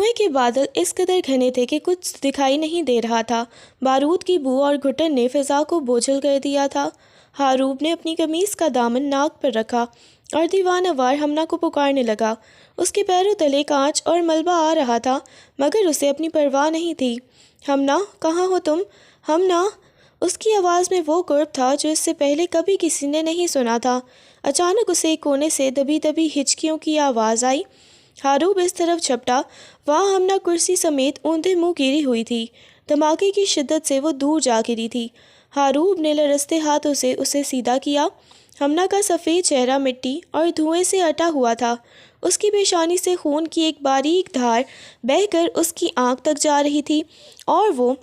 دھوئیں کے بادل اس قدر گھنے تھے کہ کچھ دکھائی نہیں دے رہا تھا۔ بارود کی بو اور گھٹن نے فضا کو بوجھل کر دیا تھا۔ ہاروب نے اپنی قمیص کا دامن ناک پر رکھا اور دیوانہ وار ہمنا کو پکارنے لگا۔ اس کے پیروں تلے کانچ اور ملبہ آ رہا تھا، مگر اسے اپنی پرواہ نہیں تھی۔ ہمنا، کہاں ہو تم؟ ہمنا! اس کی آواز میں وہ قرب تھا جو اس سے پہلے کبھی کسی نے نہیں سنا تھا۔ اچانک اسے ایک کونے سے دبی دبی ہچکیوں کی آواز آئی۔ ہاروب اس طرف جھپٹا۔ وہاں ہمنا کرسی سمیت اوندھے منہ گری ہوئی تھی۔ دھماکے کی شدت سے وہ دور جا گری تھی۔ ہاروب نے لرزتے ہاتھوں سے اسے سیدھا کیا۔ ہمنا کا سفید چہرہ مٹی اور دھوئیں سے اٹا ہوا تھا۔ اس کی پیشانی سے خون کی ایک باریک دھار بہہ کر اس کی آنکھ تک جا رہی تھی اور وہ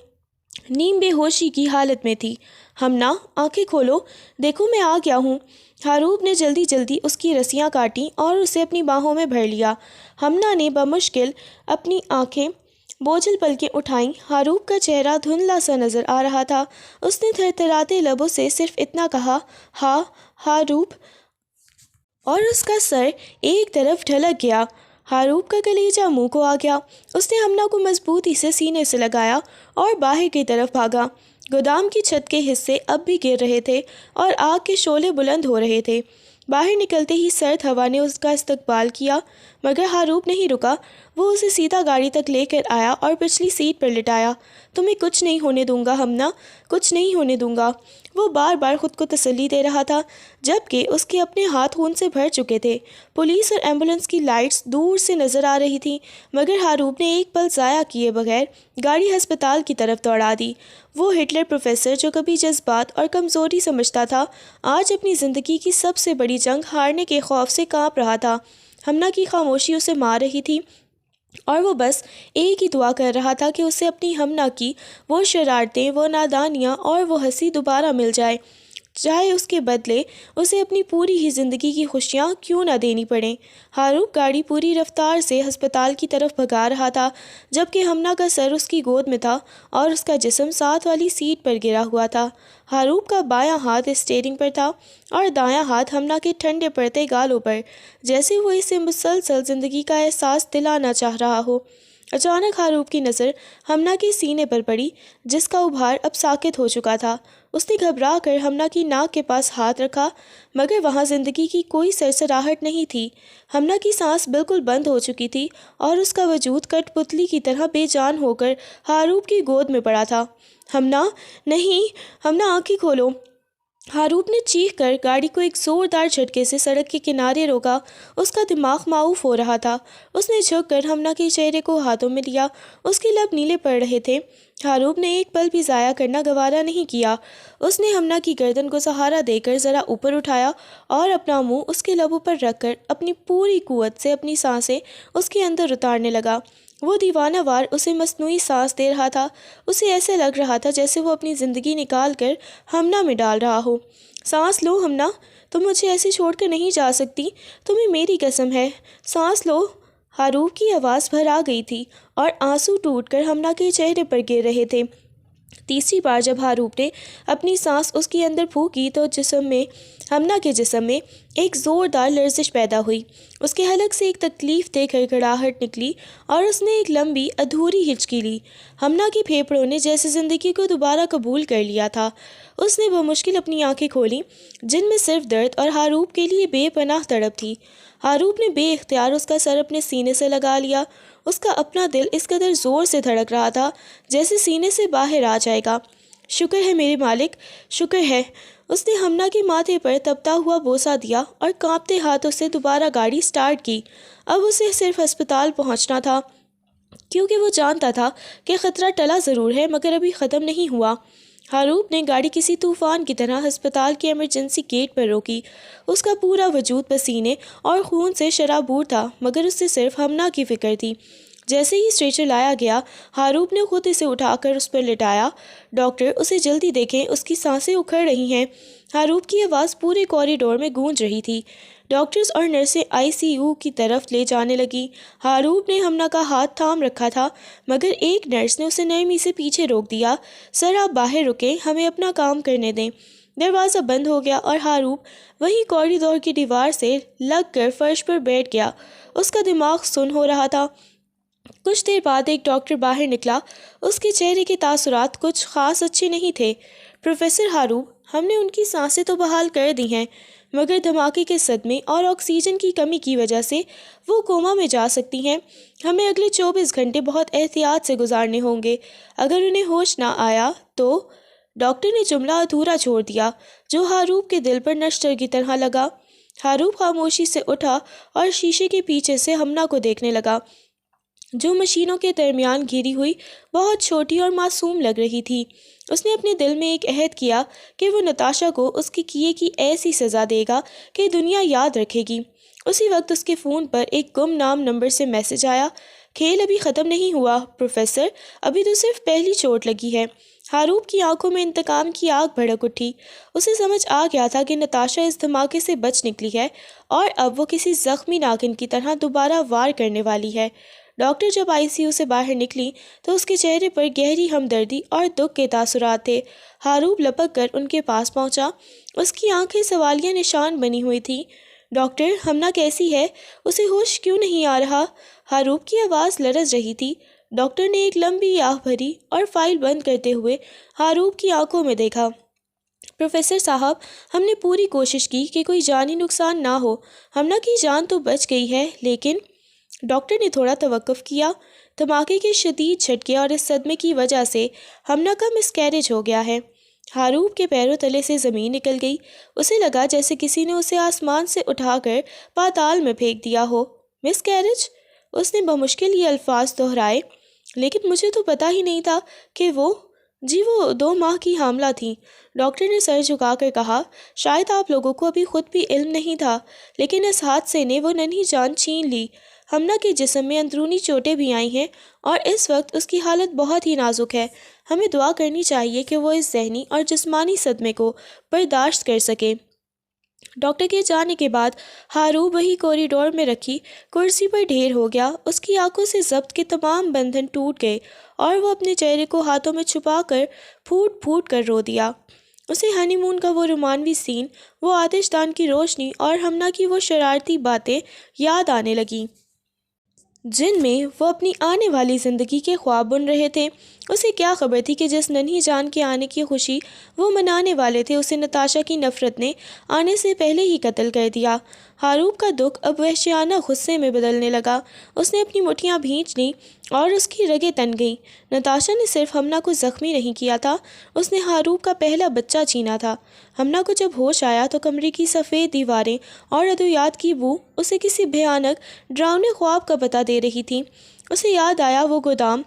نیم بے ہوشی کی حالت میں تھی۔ ہمنا، آنکھیں کھولو، دیکھو میں آ گیا ہوں۔ ہاروب نے جلدی جلدی اس کی رسیاں کاٹیں اور اسے اپنی باہوں میں بھر لیا۔ ہمنا نے بمشکل اپنی آنکھیں بوجھل پلکیں اٹھائیں۔ ہاروب کا چہرہ دھندلا سا نظر آ رہا تھا۔ اس نے تھرتھراتے لبوں سے صرف اتنا کہا، ہاں ہاروب، اور اس کا سر ایک طرف ڈھلک گیا۔ ہاروب کا کلیجہ منہ کو آ گیا۔ اس نے ہمنا کو مضبوطی سے سینے سے لگایا اور باہر کی طرف بھاگا۔ گودام کی چھت کے حصے اب بھی گر رہے تھے اور آگ کے شعلے بلند ہو رہے تھے۔ باہر نکلتے ہی سرد ہوا نے اس کا استقبال کیا، مگر ہاروب نہیں رکا۔ وہ اسے سیدھا گاڑی تک لے کر آیا اور پچھلی سیٹ پر لٹایا۔ تمہیں کچھ نہیں ہونے دوں گا ہمنا، کچھ نہیں ہونے دوں گا۔ وہ بار بار خود کو تسلی دے رہا تھا، جبکہ اس کے اپنے ہاتھ خون سے بھر چکے تھے۔ پولیس اور ایمبولینس کی لائٹس دور سے نظر آ رہی تھیں، مگر ہاروب نے ایک پل ضائع کیے بغیر گاڑی ہسپتال کی طرف دوڑا دی۔ وہ ہٹلر پروفیسر جو کبھی جذبات اور کمزوری سمجھتا تھا، آج اپنی زندگی کی سب سے بڑی جنگ ہارنے کے خوف سے کانپ رہا تھا۔ ہمنا کی خاموشی اسے مار رہی تھی اور وہ بس ایک ہی دعا کر رہا تھا کہ اسے اپنی ہمنا کی وہ شرارتیں، وہ نادانیاں اور وہ ہنسی دوبارہ مل جائے، چاہے اس کے بدلے اسے اپنی پوری ہی زندگی کی خوشیاں کیوں نہ دینی پڑیں۔ ہاروب گاڑی پوری رفتار سے ہسپتال کی طرف بھگا رہا تھا، جبکہ ہمنا کا سر اس کی گود میں تھا اور اس کا جسم ساتھ والی سیٹ پر گرا ہوا تھا۔ ہاروب کا بایاں ہاتھ اسٹیئرنگ پر تھا اور دایاں ہاتھ ہمنا کے ٹھنڈے پڑتے گالوں پر، جیسے وہ اسے مسلسل زندگی کا احساس دلانا چاہ رہا ہو۔ اچانک ہاروب کی نظر ہمنا کے سینے پر پڑی، جس کا ابھار اب ساکت ہو چکا تھا۔ اس نے گھبرا کر ہمنا کی ناک کے پاس ہاتھ رکھا، مگر وہاں زندگی کی کوئی سرسراہٹ نہیں تھی۔ ہمنا کی سانس بالکل بند ہو چکی تھی اور اس کا وجود کٹ پتلی کی طرح بے جان ہو کر ہاروب کی گود میں پڑا تھا۔ ہمنا، نہیں، ہمنا آنکھیں کھولو۔ ہاروب نے چیخ کر گاڑی کو ایک زوردار جھٹکے سے سڑک کے کنارے روکا۔ اس کا دماغ معاوف ہو رہا تھا۔ اس نے جھک کر ہمنا کے چہرے کو ہاتھوں میں لیا۔ اس کے لب نیلے پڑ رہے تھے۔ ہاروب نے ایک پل بھی ضائع کرنا گوارا نہیں کیا۔ اس نے ہمنا کی گردن کو سہارا دے کر ذرا اوپر اٹھایا اور اپنا منہ اس کے لبوں پر رکھ کر اپنی پوری قوت سے اپنی سانسیں اس کے اندر اتارنے لگا۔ وہ دیوانہ وار اسے مصنوعی سانس دے رہا تھا۔ اسے ایسے لگ رہا تھا جیسے وہ اپنی زندگی نکال کر ہمنا میں ڈال رہا ہو۔ سانس لو ہمنا، تم مجھے ایسے چھوڑ کر نہیں جا سکتی، تمہیں میری قسم ہے، سانس لو۔ ہاروب کی آواز بھر آ گئی تھی اور آنسو ٹوٹ کر ہمنا کے چہرے پر گر رہے تھے۔ تیسری بار جب ہاروب نے اپنی سانس اس کے اندر پھونکی تو ہمنا کے جسم میں ایک زوردار لرزش پیدا ہوئی۔ اس کے حلق سے ایک تکلیف دہ گھڑگھڑاہٹ نکلی اور اس نے ایک لمبی ادھوری ہچکی لی۔ ہمنا کے پھیپھڑوں نے جیسے زندگی کو دوبارہ قبول کر لیا تھا۔ اس نے بمشکل اپنی آنکھیں کھولیں، جن میں صرف درد اور ہاروب کے لیے بے پناہ تڑپ تھی۔ ہاروب نے بے اختیار اس کا سر اپنے سینے سے لگا لیا۔ اس کا اپنا دل اس قدر زور سے دھڑک رہا تھا جیسے سینے سے باہر آ جائے گا۔ شکر ہے میرے مالک، شکر ہے۔ اس نے ہمنا کے ماتھے پر تپتا ہوا بوسہ دیا اور کانپتے ہاتھوں سے دوبارہ گاڑی سٹارٹ کی۔ اب اسے صرف ہسپتال پہنچنا تھا، کیونکہ وہ جانتا تھا کہ خطرہ ٹلا ضرور ہے مگر ابھی ختم نہیں ہوا۔ ہاروب نے گاڑی کسی طوفان کی طرح ہسپتال کے ایمرجنسی گیٹ پر روکی۔ اس کا پورا وجود پسینے اور خون سے شرابور تھا، مگر اسے صرف ہمنا کی فکر تھی۔ جیسے ہی اسٹریچر لایا گیا، ہاروب نے خود اسے اٹھا کر اس پر لٹایا۔ ڈاکٹر، اسے جلدی دیکھیں، اس کی سانسیں اکھڑ رہی ہیں۔ ہاروب کی آواز پورے کوریڈور میں گونج رہی تھی۔ ڈاکٹرز اور نرسیں ICU کی طرف لے جانے لگی۔ ہاروب نے ہمنا کا ہاتھ تھام رکھا تھا، مگر ایک نرس نے اسے نرمی سے پیچھے روک دیا۔ سر، آپ باہر رکیں، ہمیں اپنا کام کرنے دیں۔ دروازہ بند ہو گیا اور ہاروب وہیں کوریڈور کی دیوار سے لگ کر فرش پر بیٹھ گیا۔ اس کا دماغ سن ہو رہا تھا۔ کچھ دیر بعد ایک ڈاکٹر باہر نکلا۔ اس کے چہرے کے تاثرات کچھ خاص اچھے نہیں تھے۔ پروفیسر ہاروب، ہم نے ان کی سانسیں تو بحال کر دی ہیں، مگر دھماکے کے صدمے اور آکسیجن کی کمی کی وجہ سے وہ کوما میں جا سکتی ہیں۔ ہمیں اگلے 24 گھنٹے بہت احتیاط سے گزارنے ہوں گے۔ اگر انہیں ہوش نہ آیا تو… ڈاکٹر نے جملہ ادھورا چھوڑ دیا، جو ہاروب کے دل پر نشتر کی طرح لگا۔ ہاروب خاموشی سے اٹھا اور شیشے کے پیچھے سے ہمنا کو دیکھنے لگا، جو مشینوں کے درمیان گھری ہوئی بہت چھوٹی اور معصوم لگ رہی تھی۔ اس نے اپنے دل میں ایک عہد کیا کہ وہ نتاشا کو اس کے کیے کی ایسی سزا دے گا کہ دنیا یاد رکھے گی۔ اسی وقت اس کے فون پر ایک گمنام نمبر سے میسج آیا۔ کھیل ابھی ختم نہیں ہوا پروفیسر، ابھی تو صرف پہلی چوٹ لگی ہے۔ ہاروب کی آنکھوں میں انتقام کی آگ بھڑک اٹھی۔ اسے سمجھ آ گیا تھا کہ نتاشا اس دھماکے سے بچ نکلی ہے اور اب وہ کسی زخمی ناگن کی طرح دوبارہ وار کرنے والی ہے۔ ڈاکٹر جب آئی سی یو سے باہر نکلی تو اس کے چہرے پر گہری ہمدردی اور دکھ کے تاثرات تھے۔ ہاروب لپک کر ان کے پاس پہنچا۔ اس کی آنکھیں سوالیہ نشان بنی ہوئی تھیں۔ ڈاکٹر، ہمنا کیسی ہے؟ اسے ہوش کیوں نہیں آ رہا؟ ہاروب کی آواز لرز رہی تھی۔ ڈاکٹر نے ایک لمبی آہ بھری اور فائل بند کرتے ہوئے ہاروب کی آنکھوں میں دیکھا۔ پروفیسر صاحب، ہم نے پوری کوشش کی کہ کوئی جانی نقصان نہ ہو۔ ہمنا کی جان تو بچ گئی ہے، لیکن… ڈاکٹر نے تھوڑا توقف کیا۔ دھماکے کے شدید جھٹکے اور اس صدمے کی وجہ سے ہمنا کا مسکیریج ہو گیا ہے۔ ہاروب کے پیروں تلے سے زمین نکل گئی۔ اسے لگا جیسے کسی نے اسے آسمان سے اٹھا کر پاتال میں پھینک دیا ہو۔ مسکیریج؟ اس نے بمشکل یہ الفاظ دہرائے۔ لیکن مجھے تو پتہ ہی نہیں تھا کہ وہ… جی وہ 2 ماہ کی حاملہ تھیں۔ ڈاکٹر نے سر جھکا کر کہا، شاید آپ لوگوں کو ابھی خود بھی علم نہیں تھا، لیکن اس حادثے نے وہ ننھی جان چھین لی۔ ہمنا کے جسم میں اندرونی چوٹیں بھی آئی ہیں اور اس وقت اس کی حالت بہت ہی نازک ہے۔ ہمیں دعا کرنی چاہیے کہ وہ اس ذہنی اور جسمانی صدمے کو برداشت کر سکے۔ ڈاکٹر کے جانے کے بعد ہاروب وہی کوریڈور میں رکھی کرسی پر ڈھیر ہو گیا۔ اس کی آنکھوں سے ضبط کے تمام بندھن ٹوٹ گئے اور وہ اپنے چہرے کو ہاتھوں میں چھپا کر پھوٹ پھوٹ کر رو دیا۔ اسے ہنی مون کا وہ رومانوی سین، وہ آتش دان کی روشنی اور ہمنا کی وہ شرارتی باتیں یاد آنے لگیں، جن میں وہ اپنی آنے والی زندگی کے خواب بن رہے تھے۔ اسے کیا خبر تھی کہ جس ننھی جان کے آنے کی خوشی وہ منانے والے تھے، اسے نتاشا کی نفرت نے آنے سے پہلے ہی قتل کر دیا۔ ہاروب کا دکھ اب وحشیانہ غصے میں بدلنے لگا۔ اس نے اپنی مٹھیاں بھینچ لیں اور اس کی رگیں تن گئیں۔ نتاشا نے صرف ہمنا کو زخمی نہیں کیا تھا، اس نے ہاروب کا پہلا بچہ چھینا تھا۔ ہمنا کو جب ہوش آیا تو کمرے کی سفید دیواریں اور ادویات کی بو اسے کسی بھیانک ڈراؤنے خواب کا پتہ دے رہی تھی۔ اسے یاد آیا وہ گودام،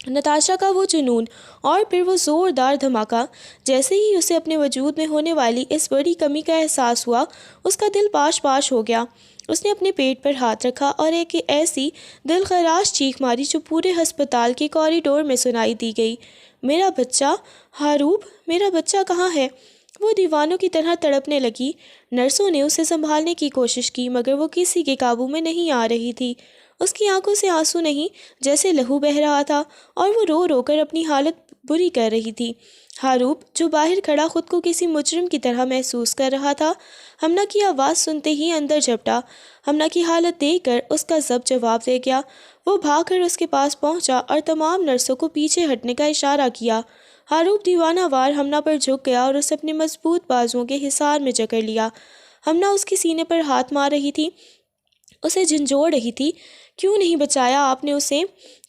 نتاشا کا وہ جنون اور پھر وہ زوردار دھماکہ۔ جیسے ہی اسے اپنے وجود میں ہونے والی اس بڑی کمی کا احساس ہوا، اس کا دل پاش پاش ہو گیا۔ اس نے اپنے پیٹ پر ہاتھ رکھا اور ایک ایسی دل خراش چیخ ماری جو پورے ہسپتال کے کوریڈور میں سنائی دی گئی، میرا بچہ! ہاروب، میرا بچہ کہاں ہے؟ وہ دیوانوں کی طرح تڑپنے لگی۔ نرسوں نے اسے سنبھالنے کی کوشش کی مگر وہ کسی کے قابو میں نہیں آ رہی تھی۔ اس کی آنکھوں سے آنسو نہیں، جیسے لہو بہہ رہا تھا اور وہ رو رو کر اپنی حالت بری کر رہی تھی۔ ہاروب، جو باہر کھڑا خود کو کسی مجرم کی طرح محسوس کر رہا تھا، ہمنا کی آواز سنتے ہی اندر جھپٹا۔ ہمنا کی حالت دیکھ کر اس کا ضبط جواب دے گیا۔ وہ بھاگ کر اس کے پاس پہنچا اور تمام نرسوں کو پیچھے ہٹنے کا اشارہ کیا۔ ہاروب دیوانہ وار ہمنا پر جھک گیا اور اسے اپنے مضبوط بازوؤں کے حصار میں جکڑ لیا۔ ہمنا اس کے سینے پر ہاتھ مار رہی تھی، اسے جھنجھوڑ رہی تھی۔ کیوں نہیں بچایا آپ نے اسے؟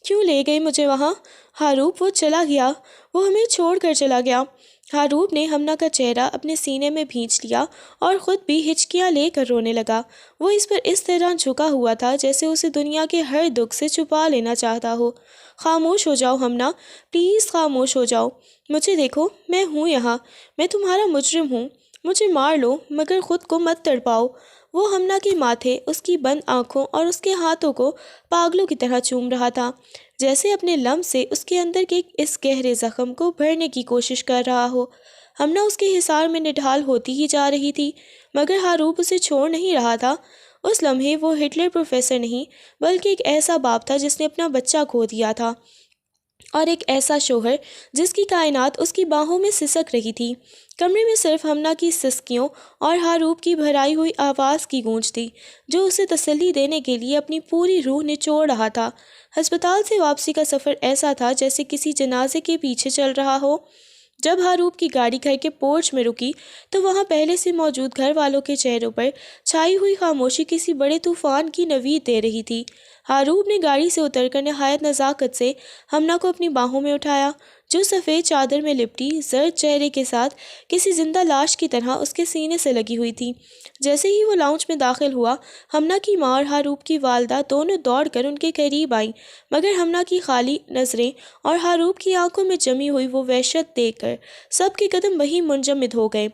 کیوں لے گئے مجھے وہاں؟ ہاروب، وہ چلا گیا، وہ ہمیں چھوڑ کر چلا گیا۔ ہاروب نے ہمنا کا چہرہ اپنے سینے میں بھینچ لیا اور خود بھی ہچکیاں لے کر رونے لگا۔ وہ اس پر اس طرح جھکا ہوا تھا جیسے اسے دنیا کے ہر دکھ سے چھپا لینا چاہتا ہو۔ خاموش ہو جاؤ ہمنا، پلیز خاموش ہو جاؤ۔ مجھے دیکھو، میں ہوں یہاں، میں تمہارا مجرم ہوں، مجھے مار لو مگر خود کو مت تڑپاؤ۔ وہ ہمنا کے ماتھے، اس کی بند آنکھوں اور اس کے ہاتھوں کو پاگلوں کی طرح چوم رہا تھا، جیسے اپنے لمس سے اس کے اندر کے اس گہرے زخم کو بھرنے کی کوشش کر رہا ہو۔ ہمنا اس کے حصار میں نڈھال ہوتی ہی جا رہی تھی مگر ہاروب اسے چھوڑ نہیں رہا تھا۔ اس لمحے وہ ہٹلر پروفیسر نہیں بلکہ ایک ایسا باپ تھا جس نے اپنا بچہ کھو دیا تھا۔ اور ایک ایسا شوہر جس کی کائنات اس کی باہوں میں سسک رہی تھی۔ کمرے میں صرف ہمنا کی سسکیوں اور ہاروب کی بھرائی ہوئی آواز کی گونج تھی، جو اسے تسلی دینے کے لیے اپنی پوری روح نچوڑ رہا تھا۔ ہسپتال سے واپسی کا سفر ایسا تھا جیسے کسی جنازے کے پیچھے چل رہا ہو۔ جب ہاروب کی گاڑی گھر کے پورچ میں رکی تو وہاں پہلے سے موجود گھر والوں کے چہروں پر چھائی ہوئی خاموشی کسی بڑے طوفان کی نوید دے رہی تھی۔ ہاروب نے گاڑی سے اتر کر نہایت نزاکت سے ہمنا کو اپنی باہوں میں اٹھایا، جو سفید چادر میں لپٹی زرد چہرے کے ساتھ کسی زندہ لاش کی طرح اس کے سینے سے لگی ہوئی تھی۔ جیسے ہی وہ لاؤنج میں داخل ہوا، ہمنا کی ماں اور ہاروب کی والدہ دونوں دوڑ کر ان کے قریب آئیں، مگر ہمنا کی خالی نظریں اور ہاروب کی آنکھوں میں جمی ہوئی وہ وحشت دیکھ کر سب کے قدم وہیں منجمد ہو گئے۔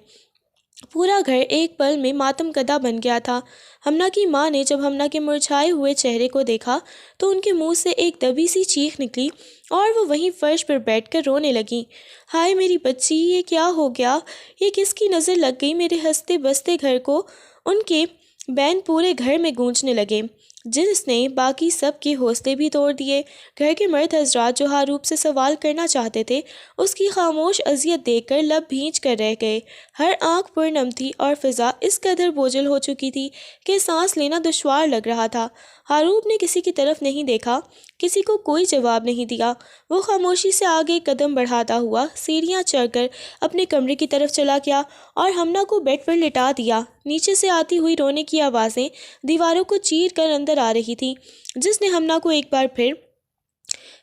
پورا گھر ایک پل میں ماتم کدہ بن گیا تھا۔ ہمنا کی ماں نے جب ہمنا کے مرجھائے ہوئے چہرے کو دیکھا تو ان کے منہ سے ایک دبی سی چیخ نکلی اور وہ وہیں فرش پر بیٹھ کر رونے لگیں۔ ہائے میری بچی، یہ کیا ہو گیا؟ یہ کس کی نظر لگ گئی میرے ہنستے بستے گھر کو؟ ان کے بین پورے گھر میں گونجنے لگے، جس نے باقی سب کے حوصلے بھی توڑ دیے۔ گھر کے مرد حضرات جو ہاروب سے سوال کرنا چاہتے تھے، اس کی خاموش اذیت دیکھ کر لب بھینچ کر رہ گئے۔ ہر آنکھ پرنم تھی اور فضا اس قدر بوجھل ہو چکی تھی کہ سانس لینا دشوار لگ رہا تھا۔ ہاروب نے کسی کی طرف نہیں دیکھا، کسی کو کوئی جواب نہیں دیا۔ وہ خاموشی سے آگے قدم بڑھاتا ہوا سیڑھیاں چڑھ کر اپنے کمرے کی طرف چلا گیا اور ہمنا کو بیڈ پر لٹا دیا۔ نیچے سے آتی ہوئی رونے کی آوازیں دیواروں کو چیر کر اندر آ رہی تھیں، جس نے ہمنا کو ایک بار پھر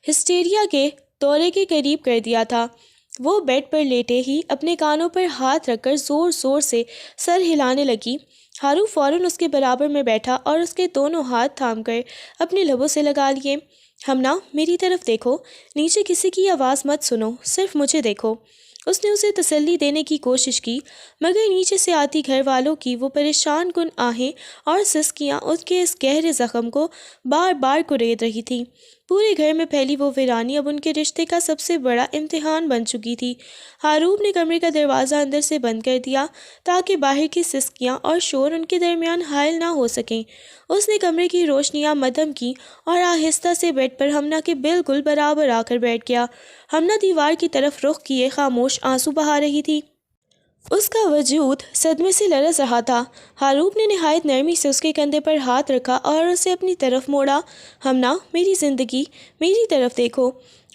ہسٹیریا کے دورے کے قریب کر دیا تھا۔ وہ بیڈ پر لیٹے ہی اپنے کانوں پر ہاتھ رکھ کر زور زور سے سر ہلانے لگی۔ ہاروب فوراً اس کے برابر میں بیٹھا اور اس کے دونوں ہاتھ تھام کر اپنے لبوں سے لگا لیے۔ ہمنا، میری طرف دیکھو، نیچے کسی کی آواز مت سنو، صرف مجھے دیکھو۔ اس نے اسے تسلی دینے کی کوشش کی، مگر نیچے سے آتی گھر والوں کی وہ پریشان کن آہیں اور سسکیاں اس کے اس گہرے زخم کو بار بار کرید رہی تھیں۔ پورے گھر میں پھیلی وہ ویرانی اب ان کے رشتے کا سب سے بڑا امتحان بن چکی تھی۔ ہاروب نے کمرے کا دروازہ اندر سے بند کر دیا تاکہ باہر کی سسکیاں اور شور ان کے درمیان حائل نہ ہو سکیں۔ اس نے کمرے کی روشنیاں مدھم کی اور آہستہ سے بیڈ پر ہمنا کے بالکل برابر آ کر بیٹھ گیا۔ ہمنا دیوار کی طرف رخ کیے خاموش آنسو بہا رہی تھی۔ اس کا وجود صدمے سے لرز رہا تھا۔ ہاروب نے نہایت نرمی سے اس کے کندھے پر ہاتھ رکھا اور اسے اپنی طرف موڑا۔ ہمنا، میری زندگی، میری طرف دیکھو۔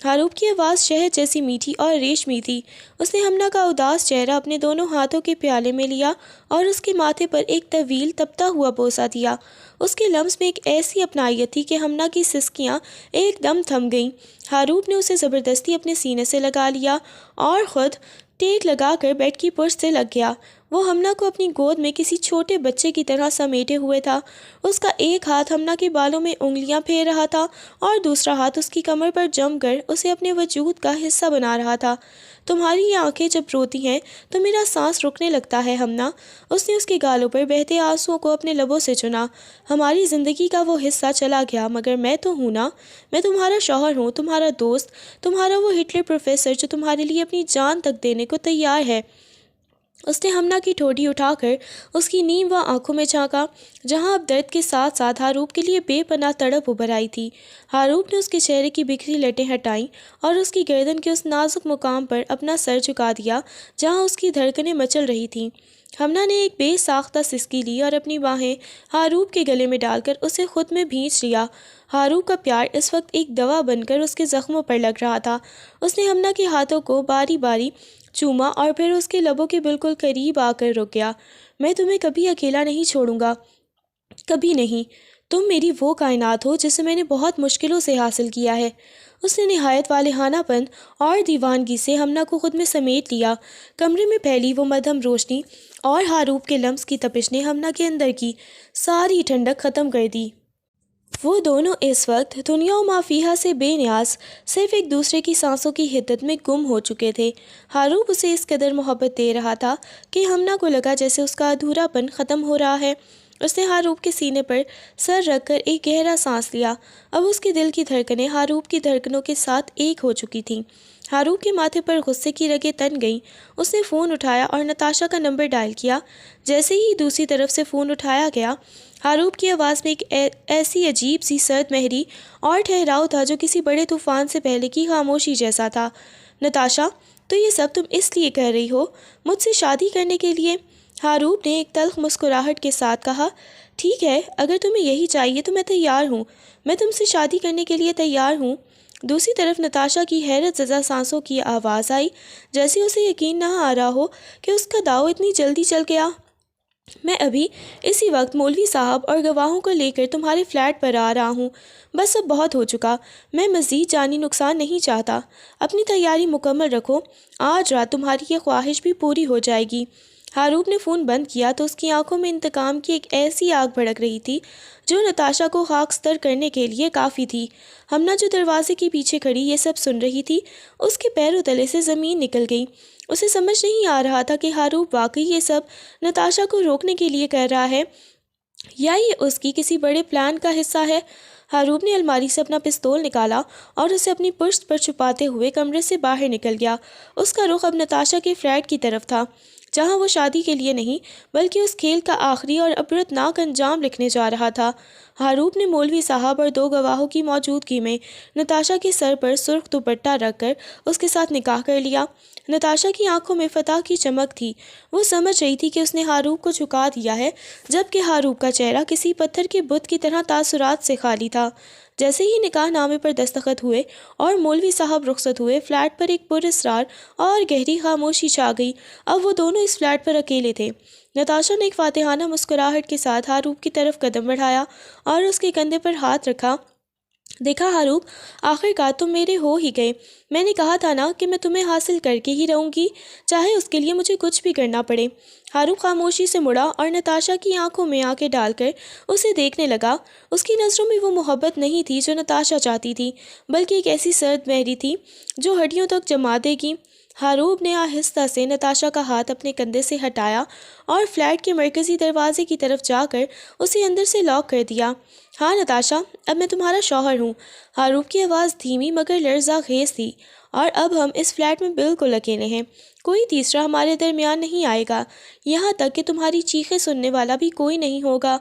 ہاروب کی آواز شہد جیسی میٹھی اور ریشمی تھی۔ اس نے ہمنا کا اداس چہرہ اپنے دونوں ہاتھوں کے پیالے میں لیا اور اس کے ماتھے پر ایک طویل تپتا ہوا بوسہ دیا۔ اس کے لمس میں ایک ایسی اپنائیت تھی کہ ہمنا کی سسکیاں ایک دم تھم گئیں۔ ہاروب نے اسے زبردستی اپنے سینے سے لگا لیا اور خود ٹیک لگا کر بیڈ کی پشت سے لگ گیا۔ وہ ہمنا کو اپنی گود میں کسی چھوٹے بچے کی طرح سمیٹے ہوئے تھا۔ اس کا ایک ہاتھ ہمنا کے بالوں میں انگلیاں پھیر رہا تھا اور دوسرا ہاتھ اس کی کمر پر جم کر اسے اپنے وجود کا حصہ بنا رہا تھا۔ تمہاری یہ آنکھیں جب روتی ہیں تو میرا سانس رکنے لگتا ہے ہمنا۔ اس نے اس کے گالوں پر بہتے آنسوؤں کو اپنے لبوں سے چنا۔ ہماری زندگی کا وہ حصہ چلا گیا، مگر میں تو ہوں نا، میں تمہارا شوہر ہوں، تمہارا دوست، تمہارا وہ ہٹلر پروفیسر جو تمہارے لیے اپنی جان تک دینے کو تیار ہے۔ اس نے ہمنا کی ٹھوڑی اٹھا کر اس کی نیم و آنکھوں میں جھانکا، جہاں اب درد کے ساتھ ساتھ ہاروب کے لیے بے پناہ تڑپ ابھر آئی تھی۔ ہاروب نے اس کے چہرے کی بکھری لٹیں ہٹائیں اور اس کی گردن کے اس نازک مقام پر اپنا سر جھکا دیا جہاں اس کی دھڑکنیں مچل رہی تھیں۔ ہمنا نے ایک بے ساختہ سسکی لی اور اپنی باہیں ہاروب کے گلے میں ڈال کر اسے خود میں بھینچ لیا۔ ہاروب کا پیار اس وقت ایک دوا بن کر اس کے زخموں پر لگ رہا تھا۔ اس نے ہمنا کے ہاتھوں کو باری باری چوما اور پھر اس کے لبوں کے بالکل قریب آ کر رک گیا۔ میں تمہیں کبھی اکیلا نہیں چھوڑوں گا، کبھی نہیں۔ تم میری وہ کائنات ہو جسے میں نے بہت مشکلوں سے حاصل کیا ہے۔ اس نے نہایت والہانہ پن اور دیوانگی سے ہمنا کو خود میں سمیٹ لیا۔ کمرے میں پھیلی وہ مدھم روشنی اور ہاروب کے لمس کی تپش نے ہمنا کے اندر کی ساری ٹھنڈک ختم کر دی۔ وہ دونوں اس وقت دنیا و ما فیہا سے بے نیاز صرف ایک دوسرے کی سانسوں کی حدت میں گم ہو چکے تھے۔ ہاروب اسے اس قدر محبت دے رہا تھا کہ ہمنا کو لگا جیسے اس کا ادھورا پن ختم ہو رہا ہے۔ اس نے حاروب کے سینے پر سر رکھ کر ایک گہرا سانس لیا۔ اب اس کے دل کی دھڑکنیں حاروب کی دھڑکنوں کے ساتھ ایک ہو چکی تھیں۔ حاروب کے ماتھے پر غصے کی رگیں تن گئیں۔ اس نے فون اٹھایا اور نتاشا کا نمبر ڈائل کیا۔ جیسے ہی دوسری طرف سے فون اٹھایا گیا، حاروب کی آواز میں ایک ایسی عجیب سی سرد مہری اور ٹھہراؤ تھا جو کسی بڑے طوفان سے پہلے کی خاموشی جیسا تھا۔ نتاشا، تو یہ سب تم اس لیے کر رہی ہو؟ مجھ سے شادی کرنے کے لیے؟ حاروب نے ایک تلخ مسکراہٹ کے ساتھ کہا۔ ٹھیک ہے، اگر تمہیں یہی چاہیے تو میں تیار ہوں، میں تم سے شادی کرنے کے لیے تیار ہوں۔ دوسری طرف نتاشا کی حیرت زدہ سانسوں کی آواز آئی، جیسے اسے یقین نہ آ رہا ہو کہ اس کا داؤ اتنی جلدی چل گیا۔ میں ابھی اسی وقت مولوی صاحب اور گواہوں کو لے کر تمہارے فلیٹ پر آ رہا ہوں۔ بس اب بہت ہو چکا، میں مزید جانی نقصان نہیں چاہتا۔ اپنی تیاری مکمل رکھو، آج رات تمہاری یہ خواہش بھی پوری ہو جائے گی۔ حاروب نے فون بند کیا تو اس کی آنکھوں میں انتقام کی ایک ایسی آگ بھڑک رہی تھی جو نتاشا کو خاکستر کرنے کے لیے کافی تھی۔ ہمنا جو دروازے کے پیچھے کھڑی یہ سب سن رہی تھی، اس کے پیروں تلے سے زمین نکل گئی۔ اسے سمجھ نہیں آ رہا تھا کہ حاروب واقعی یہ سب نتاشا کو روکنے کے لیے کر رہا ہے یا یہ اس کی کسی بڑے پلان کا حصہ ہے۔ حاروب نے الماری سے اپنا پستول نکالا اور اسے اپنی پشت پر چھپاتے ہوئے کمرے سے باہر نکل گیا۔ اس کا رخ اب نتاشا کے فلیٹ کی طرف تھا، جہاں وہ شادی کے لیے نہیں بلکہ اس کھیل کا آخری اور عبرتناک انجام لکھنے جا رہا تھا۔ حاروب نے مولوی صاحب اور 2 گواہوں کی موجودگی میں نتاشا کے سر پر سرخ دوپٹہ رکھ کر اس کے ساتھ نکاح کر لیا۔ نتاشا کی آنکھوں میں فتح کی چمک تھی۔ وہ سمجھ رہی تھی کہ اس نے حاروب کو جھکا دیا ہے، جبکہ حاروب کا چہرہ کسی پتھر کے بت کی طرح تاثرات سے خالی تھا۔ جیسے ہی نکاح نامے پر دستخط ہوئے اور مولوی صاحب رخصت ہوئے، فلیٹ پر ایک پراسرار اور گہری خاموشی چھا گئی۔ اب وہ دونوں اس فلیٹ پر اکیلے تھے۔ نتاشا نے ایک فاتحانہ مسکراہٹ کے ساتھ حاروب کی طرف قدم بڑھایا اور اس کے کندھے پر ہاتھ رکھا۔ دیکھا حاروب، آخر کار تم میرے ہو ہی گئے۔ میں نے کہا تھا نا کہ میں تمہیں حاصل کر کے ہی رہوں گی، چاہے اس کے لیے مجھے کچھ بھی کرنا پڑے۔ حاروب خاموشی سے مڑا اور نتاشا کی آنکھوں میں آنکھیں ڈال کر اسے دیکھنے لگا۔ اس کی نظروں میں وہ محبت نہیں تھی جو نتاشا چاہتی تھی، بلکہ ایک ایسی سرد مہری تھی جو ہڈیوں تک جما دے گی۔ حاروب نے آہستہ سے نتاشا کا ہاتھ اپنے کندھے سے ہٹایا اور فلیٹ کے مرکزی دروازے کی طرف جا کر اسے اندر سے لاک کر دیا۔ ہاں نتاشا، اب میں تمہارا شوہر ہوں۔ حاروب کی آواز دھیمی مگر لرزہ خیز تھی۔ اور اب ہم اس فلیٹ میں بالکل اکیلے ہیں، کوئی تیسرا ہمارے درمیان نہیں آئے گا، یہاں تک کہ تمہاری چیخیں سننے والا بھی کوئی نہیں ہوگا۔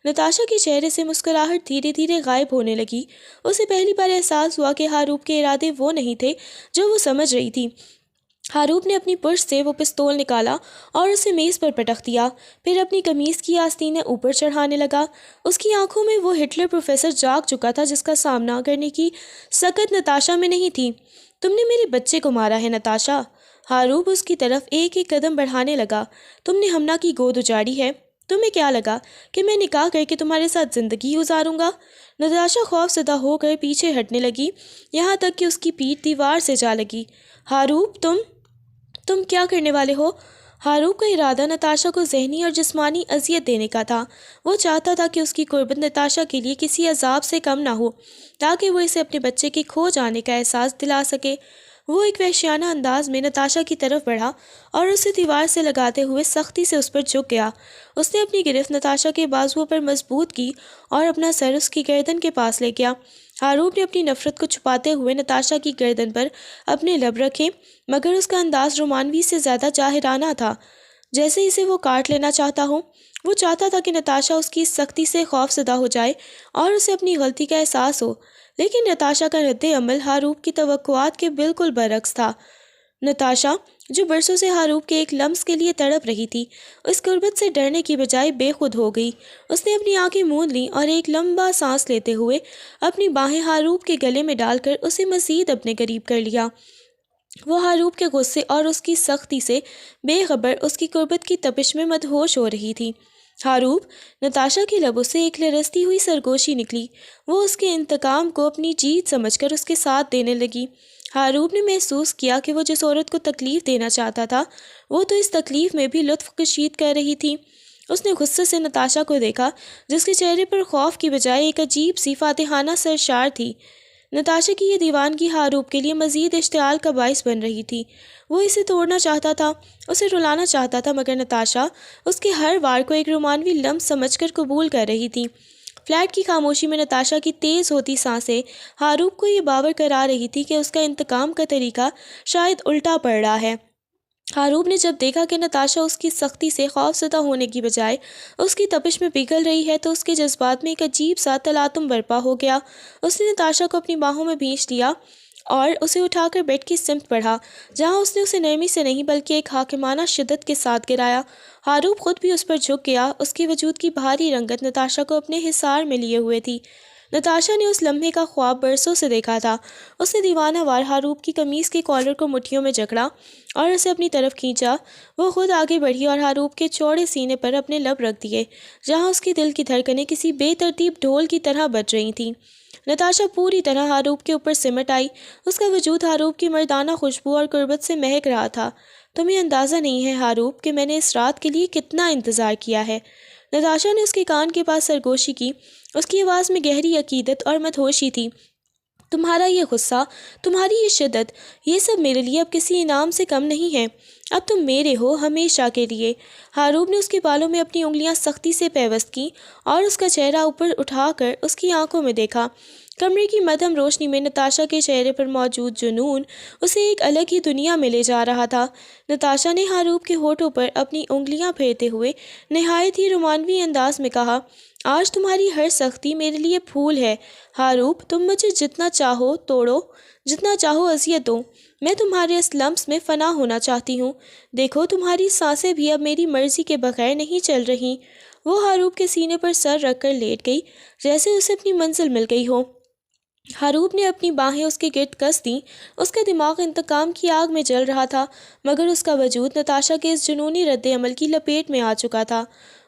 نتاشا کے چہرے سے مسکراہٹ دھیرے دھیرے غائب ہونے لگی۔ اسے پہلی بار احساس ہوا کہ حاروب کے ارادے وہ نہیں تھے جو وہ سمجھ رہی تھی۔ حاروب نے اپنی پرس سے وہ پستول نکالا اور اسے میز پر پٹخ دیا، پھر اپنی قمیض کی آستینیں اوپر چڑھانے لگا۔ اس کی آنکھوں میں وہ ہٹلر پروفیسر جاگ چکا تھا جس کا سامنا کرنے کی سکت نتاشا میں نہیں تھی۔ تم نے میرے بچے کو مارا ہے نتاشا۔ حاروب اس کی طرف ایک ایک قدم بڑھانے لگا۔ تم نے ہمنا کی گود اجاڑی ہے۔ تمہیں کیا لگا کہ میں نکاح کر کے تمہارے ساتھ زندگی گزاروں گا؟ نتاشا خوف زدہ ہو کر پیچھے ہٹنے لگی، یہاں تک کہ اس کی پیٹھ دیوار سے جا لگی۔ حاروب، تم کیا کرنے والے ہو؟ حاروب کا ارادہ نتاشا کو ذہنی اور جسمانی اذیت دینے کا تھا۔ وہ چاہتا تھا کہ اس کی قربت نتاشا کے لیے کسی عذاب سے کم نہ ہو، تاکہ وہ اسے اپنے بچے کے کھو جانے کا احساس دلا سکے۔ وہ ایک وحشیانہ انداز میں نتاشا کی طرف بڑھا اور اسے دیوار سے لگاتے ہوئے سختی سے اس پر جھک گیا۔ اس نے اپنی گرفت نتاشا کے بازوؤں پر مضبوط کی اور اپنا سر اس کی گردن کے پاس لے گیا۔ حاروب نے اپنی نفرت کو چھپاتے ہوئے نتاشا کی گردن پر اپنے لب رکھے، مگر اس کا انداز رومانوی سے زیادہ جاہرانہ تھا، جیسے اسے وہ کاٹ لینا چاہتا ہو۔ وہ چاہتا تھا کہ نتاشا اس کی اس سختی سے خوف زدہ ہو جائے اور اسے اپنی غلطی کا احساس ہو، لیکن نتاشا کا رد عمل حاروب کی توقعات کے بالکل برعکس تھا۔ نتاشا، جو برسوں سے حاروب کے ایک لمس کے لیے تڑپ رہی تھی، اس قربت سے ڈرنے کی بجائے بے خود ہو گئی۔ اس نے اپنی آنکھیں موند لیں اور ایک لمبا سانس لیتے ہوئے اپنی باہیں حاروب کے گلے میں ڈال کر اسے مزید اپنے قریب کر لیا۔ وہ حاروب کے غصے اور اس کی سختی سے بے خبر اس کی قربت کی تپش میں مدہوش ہو رہی تھی۔ حاروب، نتاشا کے لبوں سے ایک لرزتی ہوئی سرگوشی نکلی۔ وہ اس کے انتقام کو اپنی جیت سمجھ کر اس کے ساتھ دینے لگی۔ حاروب نے محسوس کیا کہ وہ جس عورت کو تکلیف دینا چاہتا تھا، وہ تو اس تکلیف میں بھی لطف کشید کر رہی تھی۔ اس نے غصے سے نتاشا کو دیکھا، جس کے چہرے پر خوف کی بجائے ایک عجیب سی فاتحانہ سرشار تھی۔ نتاشا کی یہ دیوانگی حاروب کے لیے مزید اشتعال کا باعث بن رہی تھی۔ وہ اسے توڑنا چاہتا تھا، اسے رلانا چاہتا تھا، مگر نتاشا اس کے ہر وار کو ایک رومانوی لمس سمجھ کر قبول کر رہی تھی۔ فلیٹ کی خاموشی میں نتاشا کی تیز ہوتی سانسیں حاروب کو یہ باور کرا رہی تھی کہ اس کا انتقام کا طریقہ شاید الٹا پڑ رہا ہے۔ حاروب نے جب دیکھا کہ نتاشا اس کی سختی سے خوف زدہ ہونے کی بجائے اس کی تپش میں پگھل رہی ہے تو اس کے جذبات میں ایک عجیب سا تلاطم برپا ہو گیا۔ اس نے نتاشا کو اپنی باہوں میں بھینچ لیا اور اسے اٹھا کر بیڈ کی سمت بڑھا، جہاں اس نے اسے نرمی سے نہیں بلکہ ایک حاکمانہ شدت کے ساتھ گرایا۔ حاروب خود بھی اس پر جھک گیا، اس کے وجود کی بھاری رنگت نتاشا کو اپنے حصار میں لیے ہوئے تھی۔ نتاشا نے اس لمحے کا خواب برسوں سے دیکھا تھا۔ اس نے دیوانہ وار حاروب کی قمیص کے کالر کو مٹھیوں میں جکڑا اور اسے اپنی طرف کھینچا۔ وہ خود آگے بڑھی اور حاروب کے چوڑے سینے پر اپنے لب رکھ دیے، جہاں اس کے دل کی دھڑکنیں کسی بے ترتیب ڈھول کی طرح بج رہی تھیں۔ نتاشا پوری طرح حاروب کے اوپر سمٹ آئی، اس کا وجود حاروب کی مردانہ خوشبو اور قربت سے مہک رہا تھا۔ تمہیں اندازہ نہیں ہے حاروب کہ میں نے اس رات کے لیے کتنا انتظار کیا ہے۔ نتاشا نے اس کے کان کے پاس سرگوشی کی، اس کی آواز میں گہری عقیدت اور مدہوشی تھی۔ تمہارا یہ غصہ، تمہاری یہ شدت، یہ سب میرے لیے اب کسی انعام سے کم نہیں ہے۔ اب تم میرے ہو ہمیشہ کے لیے۔ حاروب نے اس کے بالوں میں اپنی انگلیاں سختی سے پیوست کیں اور اس کا چہرہ اوپر اٹھا کر اس کی آنکھوں میں دیکھا۔ کمرے کی مدھم روشنی میں نتاشا کے چہرے پر موجود جنون اسے ایک الگ ہی دنیا میں لے جا رہا تھا۔ نتاشا نے حاروب کے ہونٹوں پر اپنی انگلیاں پھیرتے ہوئے نہایت ہی رومانوی انداز میں کہا، آج تمہاری ہر سختی میرے لیے پھول ہے۔ حاروب، تم مجھے جتنا چاہو توڑو، جتنا چاہو اذیت دو، میں تمہارے اس لمس میں فنا ہونا چاہتی ہوں۔ دیکھو، تمہاری سانسیں بھی اب میری مرضی کے بغیر نہیں چل رہی۔ وہ حاروب کے سینے پر سر رکھ کر لیٹ گئی، جیسے اسے اپنی منزل مل گئی ہو۔ حاروب نے اپنی باہیں اس کے گرد کس دیں، اس کا دماغ انتقام کی آگ میں جل رہا تھا، مگر اس کا وجود نتاشا کے اس جنونی رد عمل کی لپیٹ میں آ چکا تھا۔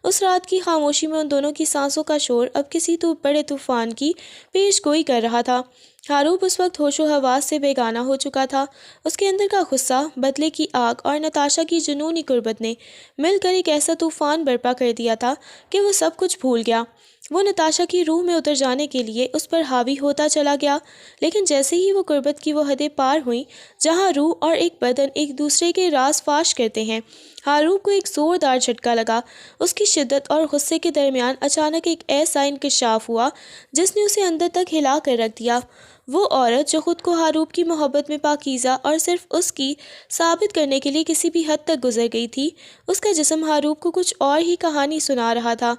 اس رات کی خاموشی میں ان دونوں کی سانسوں کا شور اب کسی بڑے طوفان کی پیش گوئی کر رہا تھا۔ حاروب اس وقت ہوش و حواس سے بیگانہ ہو چکا تھا۔ اس کے اندر کا غصہ، بدلے کی آگ اور نتاشا کی جنونی قربت نے مل کر ایک ایسا طوفان برپا کر دیا تھا کہ وہ سب کچھ بھول گیا۔ وہ نتاشا کی روح میں اتر جانے کے لیے اس پر حاوی ہوتا چلا گیا، لیکن جیسے ہی وہ قربت کی وہ حدیں پار ہوئیں جہاں روح اور ایک بدن ایک دوسرے کے راز فاش کرتے ہیں، حاروب کو ایک زوردار جھٹکا لگا۔ اس کی شدت اور غصے کے درمیان اچانک ایک ایسا انکشاف ہوا جس نے اسے اندر تک ہلا کر رکھ دیا۔ وہ عورت جو خود کو حاروب کی محبت میں پاکیزہ اور صرف اس کی ثابت کرنے کے لیے کسی بھی حد تک گزر گئی تھی، اس کا جسم حاروب کو کچھ اور ہی کہانی سنا رہا تھا۔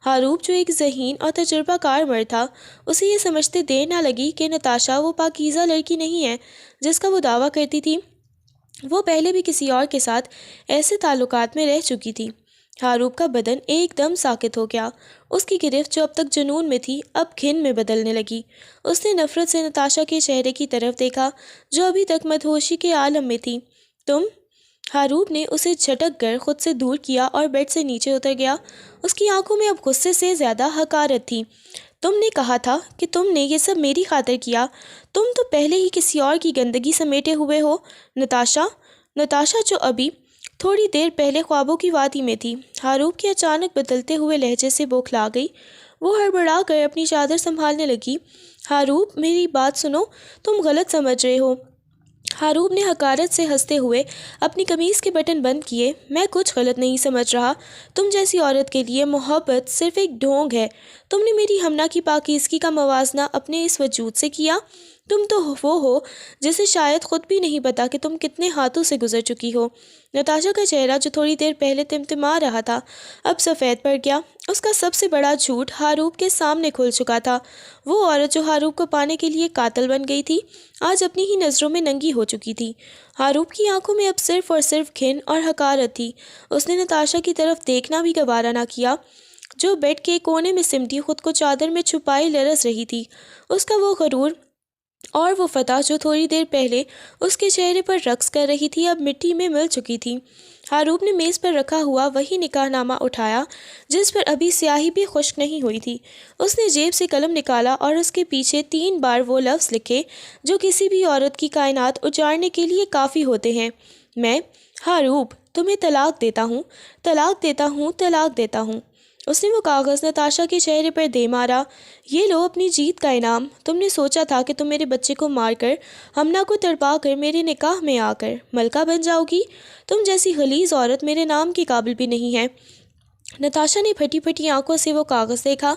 حاروب جو ایک ذہین اور تجربہ کار مرد تھا، اسے یہ سمجھتے دیر نہ لگی کہ نتاشا وہ پاکیزہ لڑکی نہیں ہے جس کا وہ دعویٰ کرتی تھی۔ وہ پہلے بھی کسی اور کے ساتھ ایسے تعلقات میں رہ چکی تھی۔ حاروب کا بدن ایک دم ساکت ہو گیا۔ اس کی گرفت جو اب تک جنون میں تھی اب گھن میں بدلنے لگی۔ اس نے نفرت سے نتاشا کے چہرے کی طرف دیکھا جو ابھی تک مدہوشی کے عالم میں تھی۔ تم؟ حاروب نے اسے جھٹک کر خود سے دور کیا اور بیڈ سے نیچے اتر گیا۔ اس کی آنکھوں میں اب غصے سے زیادہ حقارت تھی۔ تم نے کہا تھا کہ تم نے یہ سب میری خاطر کیا۔ تم تو پہلے ہی کسی اور کی گندگی سمیٹے ہوئے ہو۔ نتاشا جو ابھی تھوڑی دیر پہلے خوابوں کی وادی میں تھی، حاروب کے اچانک بدلتے ہوئے لہجے سے بوکھلا گئی۔ وہ ہڑبڑا کر اپنی چادر سنبھالنے لگی۔ حاروب، میری بات سنو، تم غلط سمجھ رہے ہو۔ حاروب نے حقارت سے ہنستے ہوئے اپنی قمیص کے بٹن بند کیے۔ میں کچھ غلط نہیں سمجھ رہا۔ تم جیسی عورت کے لیے محبت صرف ایک ڈھونگ ہے۔ تم نے میری ہمنا کی پاکیزگی کا موازنہ اپنے اس وجود سے کیا۔ تم تو وہ ہو جسے شاید خود بھی نہیں پتا کہ تم کتنے ہاتھوں سے گزر چکی ہو۔ نتاشا کا چہرہ جو تھوڑی دیر پہلے تمتما رہا تھا اب سفید پڑ گیا۔ اس کا سب سے بڑا جھوٹ حاروب کے سامنے کھل چکا تھا۔ وہ عورت جو حاروب کو پانے کے لیے قاتل بن گئی تھی آج اپنی ہی نظروں میں ننگی ہو چکی تھی۔ حاروب کی آنکھوں میں اب صرف اور صرف گھن اور حقارت تھی۔ اس نے نتاشا کی طرف دیکھنا بھی گوارا نہ کیا جو بیڈ کے کونے میں سمٹی خود کو چادر میں چھپائے لرز رہی تھی۔ اس کا وہ غرور اور وہ فتح جو تھوڑی دیر پہلے اس کے چہرے پر رقص کر رہی تھی اب مٹی میں مل چکی تھی۔ حاروب نے میز پر رکھا ہوا وہی نکاح نامہ اٹھایا جس پر ابھی سیاہی بھی خشک نہیں ہوئی تھی۔ اس نے جیب سے قلم نکالا اور اس کے پیچھے 3 بار وہ لفظ لکھے جو کسی بھی عورت کی کائنات اجاڑنے کے لیے کافی ہوتے ہیں، میں حاروب تمہیں طلاق دیتا ہوں، طلاق دیتا ہوں، طلاق دیتا ہوں۔ اس نے وہ کاغذ نتاشا کے چہرے پر دے مارا۔ یہ لو اپنی جیت کا انعام۔ تم نے سوچا تھا کہ تم میرے بچے کو مار کر، ہمنا کو تڑپا کر میرے نکاح میں آ کر ملکہ بن جاؤ گی؟ تم جیسی غلیظ عورت میرے نام کی قابل بھی نہیں ہے۔ نتاشا نے پھٹی پھٹی آنکھوں سے وہ کاغذ دیکھا۔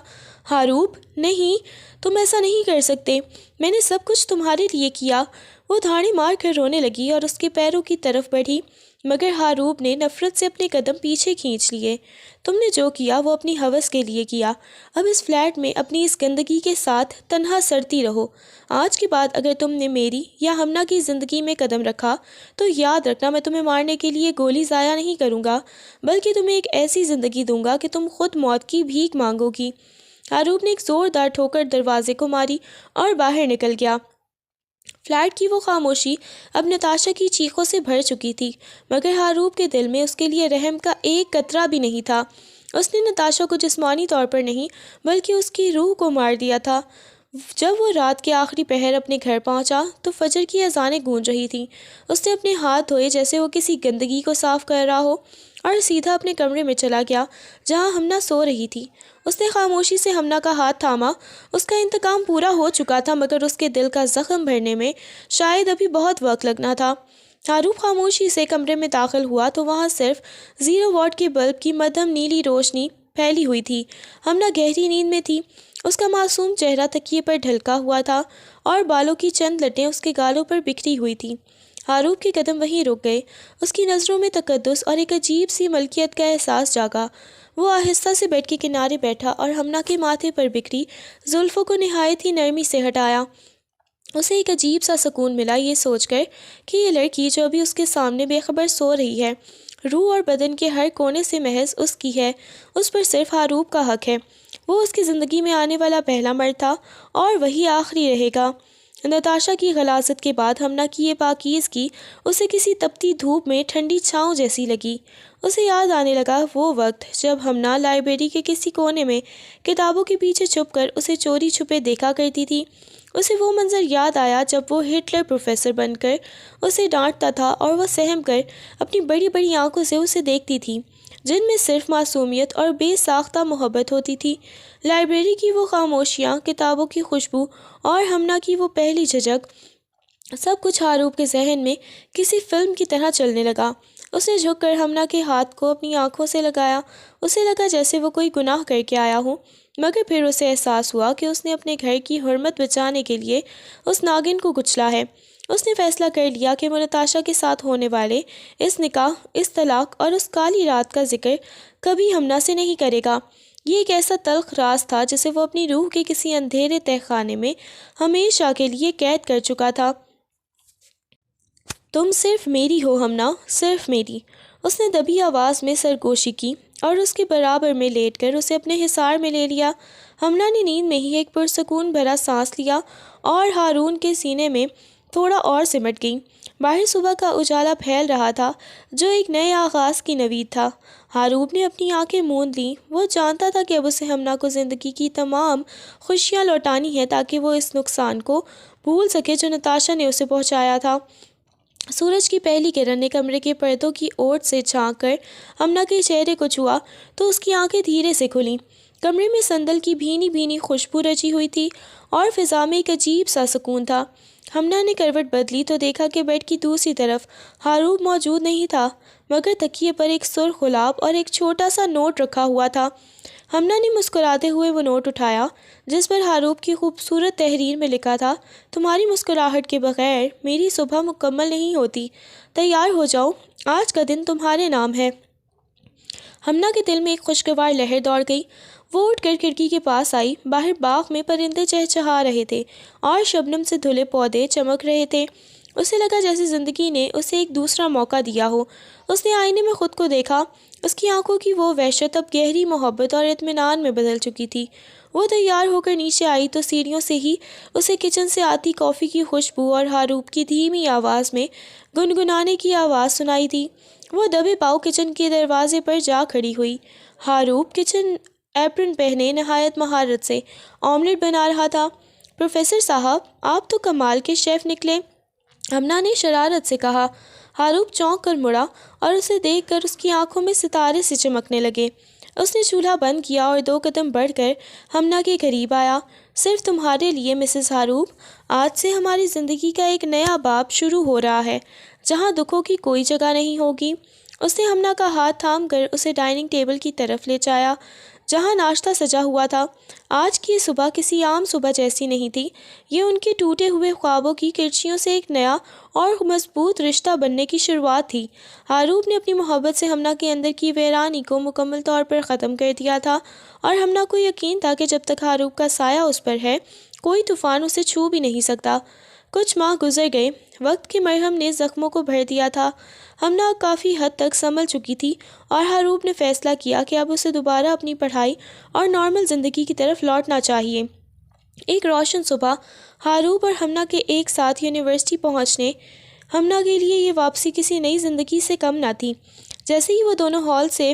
ہاروپ، نہیں، تم ایسا نہیں کر سکتے، میں نے سب کچھ تمہارے لیے کیا۔ وہ دھاڑی مار کر رونے لگی اور اس کے پیروں کی طرف بڑھی، مگر ہاروپ نے نفرت سے اپنے قدم پیچھے کھینچ لیے۔ تم نے جو کیا وہ اپنی ہوس کے لیے کیا۔ اب اس فلیٹ میں اپنی اس گندگی کے ساتھ تنہا سڑتی رہو۔ آج کے بعد اگر تم نے میری یا ہمنا کی زندگی میں قدم رکھا تو یاد رکھنا میں تمہیں مارنے کے لیے گولی ضائع نہیں کروں گا، بلکہ تمہیں ایک ایسی زندگی دوں گا کہ تم خود موت کی بھیک مانگو گی۔ ہاروپ نے ایک زوردار ٹھوکر دروازے کو ماری اور باہر نکل گیا۔ فلیٹ کی وہ خاموشی اب نتاشا کی چیخوں سے بھر چکی تھی، مگر ہاروپ کے دل میں اس کے لیے رحم کا ایک قطرہ بھی نہیں تھا۔ اس نے نتاشا کو جسمانی طور پر نہیں بلکہ اس کی روح کو مار دیا تھا۔ جب وہ رات کے آخری پہر اپنے گھر پہنچا تو فجر کی اذانیں گونج رہی تھیں۔ اس نے اپنے ہاتھ دھوئے جیسے وہ کسی گندگی کو صاف کر رہا ہو، اور سیدھا اپنے کمرے میں چلا گیا جہاں ہمنا سو رہی تھی۔ اس نے خاموشی سے ہمنا کا ہاتھ تھاما۔ اس کا انتقام پورا ہو چکا تھا، مگر اس کے دل کا زخم بھرنے میں شاید ابھی بہت وقت لگنا تھا۔ ہاروپ خاموشی سے کمرے میں داخل ہوا تو وہاں صرف 0 واٹ کے بلب کی مدھم نیلی روشنی پھیلی ہوئی تھی۔ ہمنا گہری نیند میں تھی۔ اس کا معصوم چہرہ تکیے پر ڈھلکا ہوا تھا اور بالوں کی چند لٹیں اس کے گالوں پر بکھری ہوئی تھیں۔ ہاروپ کے قدم وہیں رک گئے۔ اس کی نظروں میں تقدس اور ایک عجیب سی ملکیت کا احساس جاگا۔ وہ آہستہ سے بیڈ کے کنارے بیٹھا اور ہمنا کے ماتھے پر بکھری زلفوں کو نہایت ہی نرمی سے ہٹایا۔ اسے ایک عجیب سا سکون ملا یہ سوچ کر کہ یہ لڑکی جو ابھی اس کے سامنے بے خبر سو رہی ہے، روح اور بدن کے ہر کونے سے محض اس کی ہے۔ اس پر صرف ہاروپ کا حق ہے۔ وہ اس کی زندگی میں آنے والا پہلا مرد تھا اور وہی آخری رہے گا۔ نتاشا کی غلاظت کے بعد ہمنا کی یہ پاکیزگی اسے کسی تپتی دھوپ میں ٹھنڈی چھاؤں جیسی لگی۔ اسے یاد آنے لگا وہ وقت جب ہمنا لائبریری کے کسی کونے میں کتابوں کے پیچھے چھپ کر اسے چوری چھپے دیکھا کرتی تھی۔ اسے وہ منظر یاد آیا جب وہ ہٹلر پروفیسر بن کر اسے ڈانٹتا تھا اور وہ سہم کر اپنی بڑی بڑی آنکھوں سے اسے دیکھتی تھی، جن میں صرف معصومیت اور بے ساختہ محبت ہوتی تھی۔ لائبریری کی وہ خاموشیاں، کتابوں کی خوشبو اور ہمنا کی وہ پہلی جھجک، سب کچھ ہاروپ کے ذہن میں کسی فلم کی طرح چلنے لگا۔ اس نے جھک کر ہمنا کے ہاتھ کو اپنی آنکھوں سے لگایا۔ اسے لگا جیسے وہ کوئی گناہ کر کے آیا ہو، مگر پھر اسے احساس ہوا کہ اس نے اپنے گھر کی حرمت بچانے کے لیے اس ناگن کو کچلا ہے۔ اس نے فیصلہ کر لیا کہ وہ نتاشا کے ساتھ ہونے والے اس نکاح، اس طلاق اور اس کالی رات کا ذکر کبھی ہمنا سے نہیں کرے گا۔ یہ ایک ایسا تلخ راز تھا جسے وہ اپنی روح کے کسی اندھیرے تہہ خانے میں ہمیشہ کے لیے قید کر چکا تھا۔ تم صرف میری ہو ہمنا، صرف میری۔ اس نے دبی آواز میں سرگوشی کی اور اس کے برابر میں لیٹ کر اسے اپنے حصار میں لے لیا۔ ہمنا نے نیند میں ہی ایک پرسکون بھرا سانس لیا اور ہارون کے سینے میں تھوڑا اور سمٹ گئی۔ باہر صبح کا اجالا پھیل رہا تھا جو ایک نئے آغاز کی نوید تھا۔ ہاروپ نے اپنی آنکھیں موند لیں۔ وہ جانتا تھا کہ اب اسے ہمنا کو زندگی کی تمام خوشیاں لوٹانی ہیں تاکہ وہ اس نقصان کو بھول سکے جو نتاشا نے اسے پہنچایا تھا۔ سورج کی پہلی کرن نے کمرے کے پردوں کی اوٹ سے جھانک کر ہمنا کے چہرے کو چھوا تو اس کی آنکھیں دھیرے سے کھلیں۔ کمرے میں سندل کی بھینی بھینی خوشبو رچی ہوئی تھی اور فضا میں ایک عجیب سا سکون تھا۔ ہمنا نے کروٹ بدلی تو دیکھا کہ بیڈ کی دوسری طرف ہاروپ موجود نہیں تھا، مگر تکیے پر ایک سرخ گلاب اور ایک چھوٹا سا نوٹ رکھا ہوا تھا۔ ہمنا نے مسکراتے ہوئے وہ نوٹ اٹھایا جس پر ہاروپ کی خوبصورت تحریر میں لکھا تھا، تمہاری مسکراہٹ کے بغیر میری صبح مکمل نہیں ہوتی، تیار ہو جاؤ، آج کا دن تمہارے نام ہے۔ ہمنا کے دل میں ایک خوشگوار لہر دوڑ گئی۔ وہ اٹھ کر کھڑکی کے پاس آئی۔ باہر باغ میں پرندے چہچہا رہے تھے اور شبنم سے دھلے پودے چمک رہے تھے۔ اسے لگا جیسے زندگی نے اسے ایک دوسرا موقع دیا ہو۔ اس نے آئینے میں خود کو دیکھا۔ اس کی آنکھوں کی وہ وحشت اب گہری محبت اور اطمینان میں بدل چکی تھی۔ وہ تیار ہو کر نیچے آئی تو سیڑھیوں سے ہی اسے کچن سے آتی کافی کی خوشبو اور ہاروپ کی دھیمی آواز میں گنگنانے کی آواز سنائی دی۔ وہ دبے پاؤں کچن کے دروازے پر جا کھڑی ہوئی۔ ہاروپ کچن ایپرن پہنے نہایت مہارت سے آملیٹ بنا رہا تھا۔ پروفیسر صاحب، آپ تو کمال کے شیف نکلے، ہمنا نے شرارت سے کہا۔ ہاروپ چونک کر مڑا اور اسے دیکھ کر اس کی آنکھوں میں ستارے سے چمکنے لگے۔ اس نے چولہا بند کیا اور 2 قدم بڑھ کر ہمنا کے قریب آیا۔ صرف تمہارے لیے مسز ہاروب، آج سے ہماری زندگی کا ایک نیا باب شروع ہو رہا ہے جہاں دکھوں کی کوئی جگہ نہیں ہوگی۔ اس نے ہمنا کا ہاتھ تھام کر اسے ڈائننگ ٹیبل کی طرف لے جایا جہاں ناشتہ سجا ہوا تھا۔ آج کی یہ صبح کسی عام صبح جیسی نہیں تھی، یہ ان کے ٹوٹے ہوئے خوابوں کی کرچیوں سے ایک نیا اور مضبوط رشتہ بننے کی شروعات تھی۔ ہاروب نے اپنی محبت سے ہمنا کے اندر کی ویرانی کو مکمل طور پر ختم کر دیا تھا، اور ہمنا کو یقین تھا کہ جب تک ہاروب کا سایہ اس پر ہے کوئی طوفان اسے چھو بھی نہیں سکتا۔ کچھ ماہ گزر گئے، وقت کے مرہم نے زخموں کو بھر دیا تھا۔ ہمنا کافی حد تک سنبھل چکی تھی اور ہاروب نے فیصلہ کیا کہ اب اسے دوبارہ اپنی پڑھائی اور نارمل زندگی کی طرف لوٹنا چاہیے۔ ایک روشن صبح ہاروب اور ہمنا کے ایک ساتھ یونیورسٹی پہنچنے ہمنا کے لیے یہ واپسی کسی نئی زندگی سے کم نہ تھی۔ جیسے ہی وہ دونوں ہال سے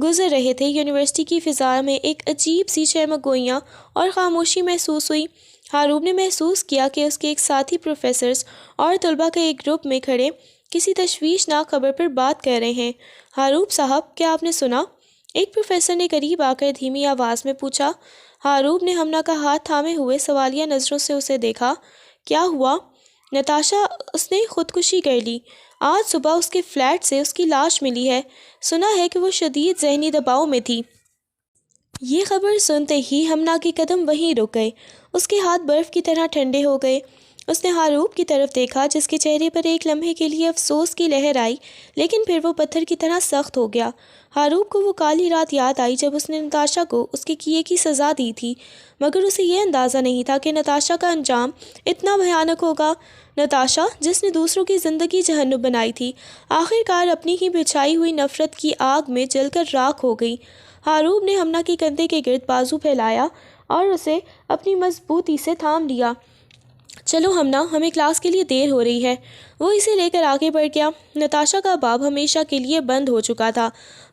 گزر رہے تھے، یونیورسٹی کی فضا میں ایک عجیب سی چہمک گوئیاں اور خاموشی محسوس ہوئی۔ ہاروب نے محسوس کیا کہ اس کے ایک ساتھی پروفیسرز اور طلباء کے ایک گروپ میں کھڑے کسی تشویشناک خبر پر بات کر رہے ہیں۔ ہاروب صاحب، کیا آپ نے سنا؟ ایک پروفیسر نے قریب آ کر دھیمی آواز میں پوچھا۔ ہاروب نے ہمنا کا ہاتھ تھامے ہوئے سوالیہ نظروں سے اسے دیکھا۔ کیا ہوا؟ نتاشا، اس نے خودکشی کر لی۔ آج صبح اس کے فلیٹ سے اس کی لاش ملی ہے۔ سنا ہے کہ وہ شدید ذہنی دباؤ میں تھی۔ یہ خبر سنتے ہی ہمنا کے قدم وہیں رک گئے، اس کے ہاتھ برف کی طرح ٹھنڈے ہو گئے۔ اس نے ہاروب کی طرف دیکھا جس کے چہرے پر ایک لمحے کے لیے افسوس کی لہر آئی، لیکن پھر وہ پتھر کی طرح سخت ہو گیا۔ ہاروب کو وہ کالی رات یاد آئی جب اس نے نتاشا کو اس کے کیے کی سزا دی تھی، مگر اسے یہ اندازہ نہیں تھا کہ نتاشا کا انجام اتنا بھیانک ہوگا۔ نتاشا، جس نے دوسروں کی زندگی جہنم بنائی تھی، آخر کار اپنی ہی بچھائی ہوئی نفرت کی آگ میں جل کر راکھ ہو گئی۔ ہاروب نے ہمنا کے کندھے کے گرد بازو پھیلایا اور اسے اپنی مضبوطی سے تھام لیا۔ چلو ہمنا، ہمیں کلاس کے لیے دیر ہو رہی ہے۔ وہ اسے لے کر آگے بڑھ گیا۔ نتاشا کا باب ہمیشہ کے لیے بند ہو چکا تھا۔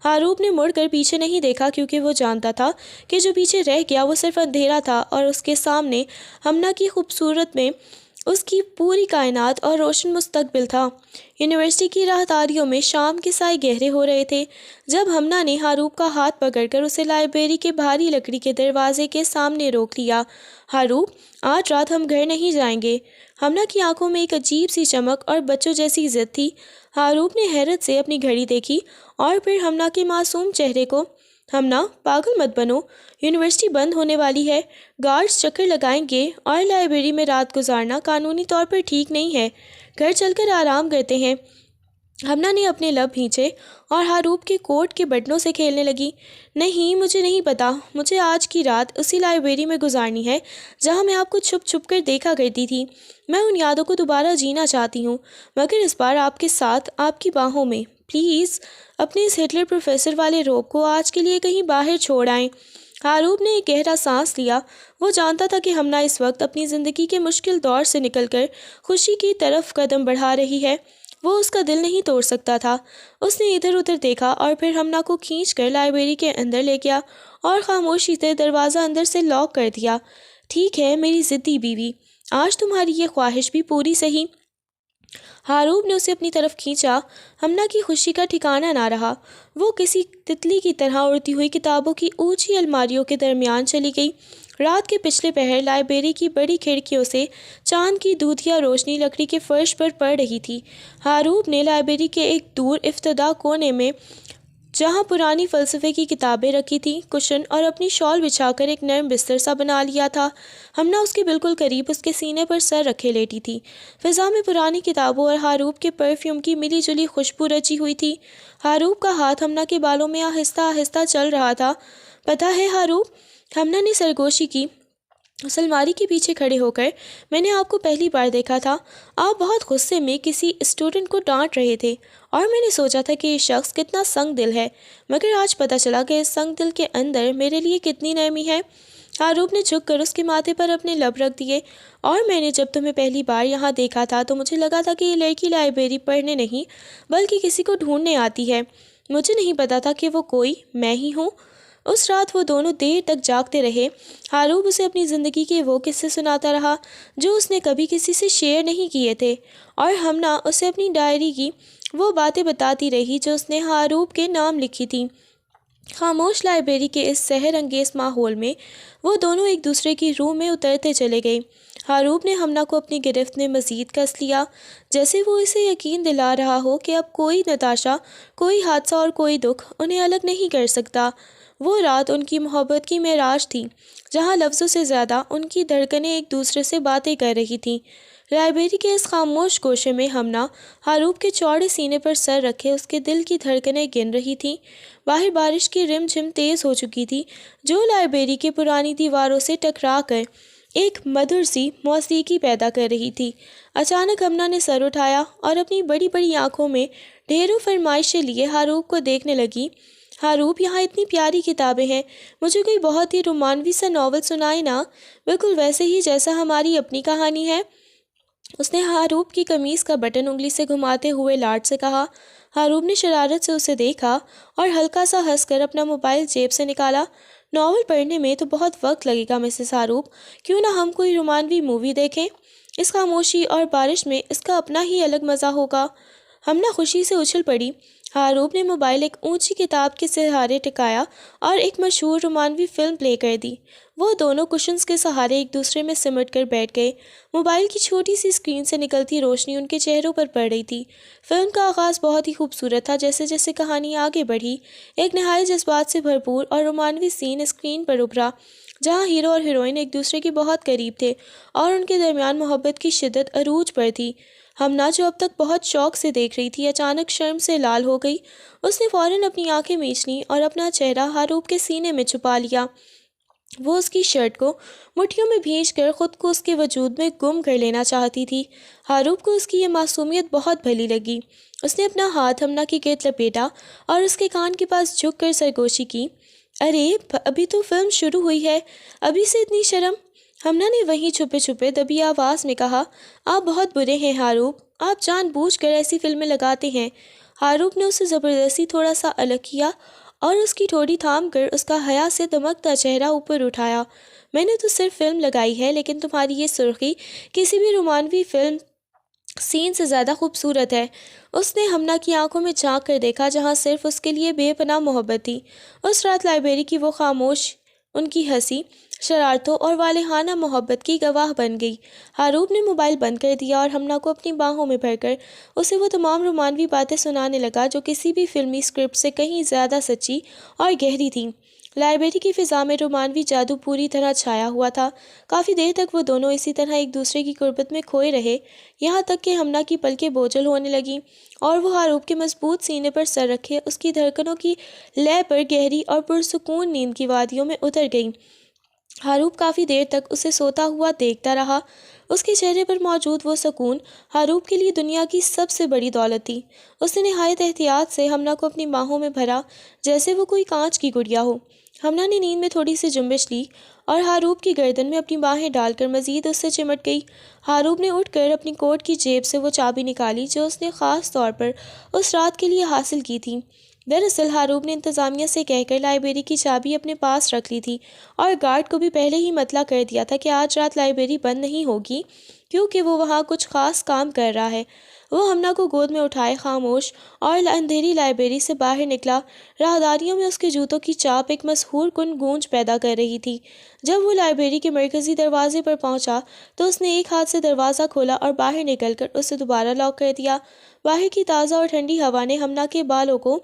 ہاروب نے مڑ کر پیچھے نہیں دیکھا کیونکہ وہ جانتا تھا کہ جو پیچھے رہ گیا وہ صرف اندھیرا تھا، اور اس کے سامنے ہمنا کی خوبصورت میں اس کی پوری کائنات اور روشن مستقبل تھا۔ یونیورسٹی کی راہداریوں میں شام کے سائے گہرے ہو رہے تھے جب ہمنا نے ہاروب کا ہاتھ پکڑ کر اسے لائبریری کے بھاری لکڑی کے دروازے کے سامنے روک لیا۔ ہاروب، آج رات ہم گھر نہیں جائیں گے۔ ہمنا کی آنکھوں میں ایک عجیب سی چمک اور بچوں جیسی ضد تھی۔ ہاروب نے حیرت سے اپنی گھڑی دیکھی اور پھر ہمنا کے معصوم چہرے کو۔ ہمنا، پاگل مت بنو، یونیورسٹی بند ہونے والی ہے، گارڈز چکر لگائیں گے اور لائبریری میں رات گزارنا قانونی طور پر ٹھیک نہیں ہے۔ گھر چل کر آرام کرتے ہیں۔ ہمنا نے اپنے لب کھینچے اور ہاروب کے کوٹ کے بٹنوں سے کھیلنے لگی۔ نہیں، مجھے نہیں پتا، مجھے آج کی رات اسی لائبریری میں گزارنی ہے جہاں میں آپ کو چھپ چھپ کر دیکھا کرتی تھی۔ میں ان یادوں کو دوبارہ جینا چاہتی ہوں، مگر اس بار آپ کے ساتھ، آپ کی باہوں میں۔ پلیز اپنے اس ہٹلر پروفیسر والے روب کو آج کے لیے کہیں باہر چھوڑ آئیں۔ ہاروب نے ایک گہرا سانس لیا۔ وہ جانتا تھا کہ ہمنا اس وقت اپنی زندگی کے مشکل دور سے نکل کر خوشی کی طرف قدم بڑھا رہی ہے۔ وہ اس کا دل نہیں توڑ سکتا تھا۔ اس نے ادھر ادھر دیکھا اور پھر ہمنا کو کھینچ کر لائبریری کے اندر لے گیا اور خاموشی سے دروازہ اندر سے لاک کر دیا۔ ٹھیک ہے میری ضدی بیوی، آج تمہاری یہ خواہش بھی پوری سہی۔ ہاروب نے اسے اپنی طرف کھینچا۔ ہمنا کی خوشی کا ٹھکانہ نہ رہا۔ وہ کسی تتلی کی طرح اڑتی ہوئی کتابوں کی اونچی الماریوں کے درمیان چلی گئی۔ رات کے پچھلے پہر لائبریری کی بڑی کھڑکیوں سے چاند کی دودھیا روشنی لکڑی کے فرش پر پڑ رہی تھی۔ ہاروب نے لائبریری کے ایک دور افتادہ کونے میں، جہاں پرانی فلسفے کی کتابیں رکھی تھیں، کشن اور اپنی شال بچھا کر ایک نرم بستر سا بنا لیا تھا۔ ہمنا اس کے بالکل قریب اس کے سینے پر سر رکھے لیٹی تھی۔ فضا میں پرانی کتابوں اور ہاروب کے پرفیوم کی ملی جلی خوشبو رچی ہوئی تھی۔ ہاروب کا ہاتھ ہمنا کے بالوں میں آہستہ آہستہ چل رہا تھا۔ پتہ ہے ہاروب، ہمنا نے سرگوشی کی، اس الماری کے پیچھے کھڑے ہو کر، میں نے آپ کو پہلی بار دیکھا تھا، آپ بہت غصے میں کسی اسٹوڈنٹ کو ڈانٹ رہے تھے، اور میں نے سوچا تھا کہ یہ شخص کتنا سنگ دل ہے، مگر آج پتہ چلا کہ اس سنگ دل کے اندر میرے لیے کتنی نرمی ہے۔ ہاروب نے جھک کر اس کے ماتھے پر اپنے لب رکھ دیے۔ اور میں نے جب تمہیں پہلی بار یہاں دیکھا تھا تو مجھے لگا تھا کہ یہ لڑکی لائبریری پڑھنے نہیں بلکہ کسی کو ڈھونڈنے آتی ہے۔ مجھے نہیں پتا تھا کہ وہ کوئی میں ہی ہوں۔ اس رات وہ دونوں دیر تک جاگتے رہے۔ ہاروب اسے اپنی زندگی کے وہ قصے سناتا رہا جو اس نے کبھی کسی سے شیئر نہیں کیے تھے، اور ہمنا اسے اپنی ڈائری کی وہ باتیں بتاتی رہی جو اس نے ہاروب کے نام لکھی تھیں۔ خاموش لائبریری کے اس سحر انگیز ماحول میں وہ دونوں ایک دوسرے کی روح میں اترتے چلے گئے۔ ہاروب نے ہمنا کو اپنی گرفت میں مزید کس لیا، جیسے وہ اسے یقین دلا رہا ہو کہ اب کوئی نتاشا، کوئی حادثہ اور کوئی دکھ انہیں الگ نہیں کر سکتا۔ وہ رات ان کی محبت کی معراج تھی، جہاں لفظوں سے زیادہ ان کی دھڑکنیں ایک دوسرے سے باتیں کر رہی تھیں۔ لائبریری کے اس خاموش گوشے میں ہمنا ہاروب کے چوڑے سینے پر سر رکھے اس کے دل کی دھڑکنیں گن رہی تھی۔ باہر بارش کی رم جھم تیز ہو چکی تھی، جو لائبریری کے پرانی دیواروں سے ٹکرا کر ایک مدھر سی موسیقی پیدا کر رہی تھی۔ اچانک ہمنا نے سر اٹھایا اور اپنی بڑی بڑی آنکھوں میں ڈھیروں فرمائشیں لیے ہاروب کو دیکھنے لگی۔ ہاروب، یہاں اتنی پیاری کتابیں ہیں، مجھے کوئی بہت ہی رومانوی سا ناول سنائے نا، بالکل ویسے ہی جیسا ہماری اپنی کہانی ہے۔ اس نے ہاروب کی قمیص کا بٹن انگلی سے گھماتے ہوئے لاڈ سے کہا۔ ہاروب نے شرارت سے اسے دیکھا اور ہلکا سا ہنس کر اپنا موبائل جیب سے نکالا۔ ناول پڑھنے میں تو بہت وقت لگے گا مسز ہاروب، کیوں نہ ہم کوئی رومانوی مووی دیکھیں؟ اس خاموشی اور بارش میں اس کا اپنا ہی الگ مزہ ہوگا۔ ہمنا خوشی سے اچھل پڑی۔ ہاروب نے موبائل ایک اونچی کتاب کے سہارے ٹکایا اور ایک مشہور رومانوی فلم پلے کر دی۔ وہ دونوں کشنز کے سہارے ایک دوسرے میں سمٹ کر بیٹھ گئے۔ موبائل کی چھوٹی سی اسکرین سے نکلتی روشنی ان کے چہروں پر پڑ رہی تھی۔ فلم کا آغاز بہت ہی خوبصورت تھا۔ جیسے جیسے کہانی آگے بڑھی، ایک نہایت جذبات سے بھرپور اور رومانوی سین اسکرین پر ابھرا، جہاں ہیرو اور ہیروئن ایک دوسرے کے بہت قریب تھے اور ان کے درمیان محبت کی شدت عروج پر تھی۔ ہمنا، جو اب تک بہت شوق سے دیکھ رہی تھی، اچانک شرم سے لال ہو گئی۔ اس نے فوراً اپنی آنکھیں میچ لیں اور اپنا چہرہ ہاروب کے سینے میں چھپا لیا۔ وہ اس کی شرٹ کو مٹھیوں میں بھینچ کر خود کو اس کے وجود میں گم کر لینا چاہتی تھی۔ ہاروب کو اس کی یہ معصومیت بہت بھلی لگی۔ اس نے اپنا ہاتھ ہمنا کی گرد لپیٹا اور اس کے کان کے پاس جھک کر سرگوشی کی۔ ارے، ابھی تو فلم شروع ہوئی ہے، ابھی سے اتنی شرم؟ ہمنا نے وہیں چھپے چھپے دبی آواز میں کہا۔ آپ بہت برے ہیں ہاروب، آپ جان بوجھ کر ایسی فلمیں لگاتے ہیں۔ ہاروب نے اسے زبردستی تھوڑا سا الگ کیا اور اس کی ٹھوڑی تھام کر اس کا حیا سے دمکتا چہرہ اوپر اٹھایا۔ میں نے تو صرف فلم لگائی ہے، لیکن تمہاری یہ سرخی کسی بھی رومانوی فلم سین سے زیادہ خوبصورت ہے۔ اس نے ہمنا کی آنکھوں میں جھانک کر دیکھا، جہاں صرف اس کے لیے بے پناہ محبت تھی۔ اس رات لائبریری کی وہ خاموش ان کی ہنسی، شرارتوں اور والہانہ محبت کی گواہ بن گئی۔ ہاروب نے موبائل بند کر دیا اور ہمنا کو اپنی باہوں میں بھر کر اسے وہ تمام رومانوی باتیں سنانے لگا جو کسی بھی فلمی اسکرپٹ سے کہیں زیادہ سچی اور گہری تھیں۔ لائبریری کی فضا میں رومانوی جادو پوری طرح چھایا ہوا تھا۔ کافی دیر تک وہ دونوں اسی طرح ایک دوسرے کی قربت میں کھوئے رہے، یہاں تک کہ ہمنا کی پلکیں بوجھل ہونے لگیں اور وہ ہاروب کے مضبوط سینے پر سر رکھے اس کی دھڑکنوں کی لے پر گہری اور پرسکون نیند کی وادیوں میں اتر گئیں۔ ہاروب کافی دیر تک اسے سوتا ہوا دیکھتا رہا۔ اس کے چہرے پر موجود وہ سکون ہاروب کے لیے دنیا کی سب سے بڑی دولت تھی۔ اس نے نہایت احتیاط سے ہمنا کو اپنی باہوں میں بھرا، جیسے وہ کوئی کانچ کی گڑیا ہو۔ ہمنا نے نیند میں تھوڑی سی جنبش لی اور ہاروب کی گردن میں اپنی باہیں ڈال کر مزید اس سے چمٹ گئی۔ ہاروب نے اٹھ کر اپنی کوٹ کی جیب سے وہ چابی نکالی جو اس نے خاص طور پر اس رات کے لیے حاصل کی تھی۔ دراصل ہاروب نے انتظامیہ سے کہہ کر لائبریری کی چابی اپنے پاس رکھ لی تھی اور گارڈ کو بھی پہلے ہی مطلع کر دیا تھا کہ آج رات لائبریری بند نہیں ہوگی، کیونکہ وہ وہاں کچھ خاص کام کر رہا ہے۔ وہ ہمنا کو گود میں اٹھائے خاموش اور اندھیری لائبریری سے باہر نکلا۔ راہداریوں میں اس کے جوتوں کی چاپ ایک مسحور کن گونج پیدا کر رہی تھی۔ جب وہ لائبریری کے مرکزی دروازے پر پہنچا تو اس نے ایک ہاتھ سے دروازہ کھولا اور باہر نکل کر اسے دوبارہ لاک کر دیا۔ باہر کی تازہ اور ٹھنڈی ہوا نے ہمنا کے بالوں کو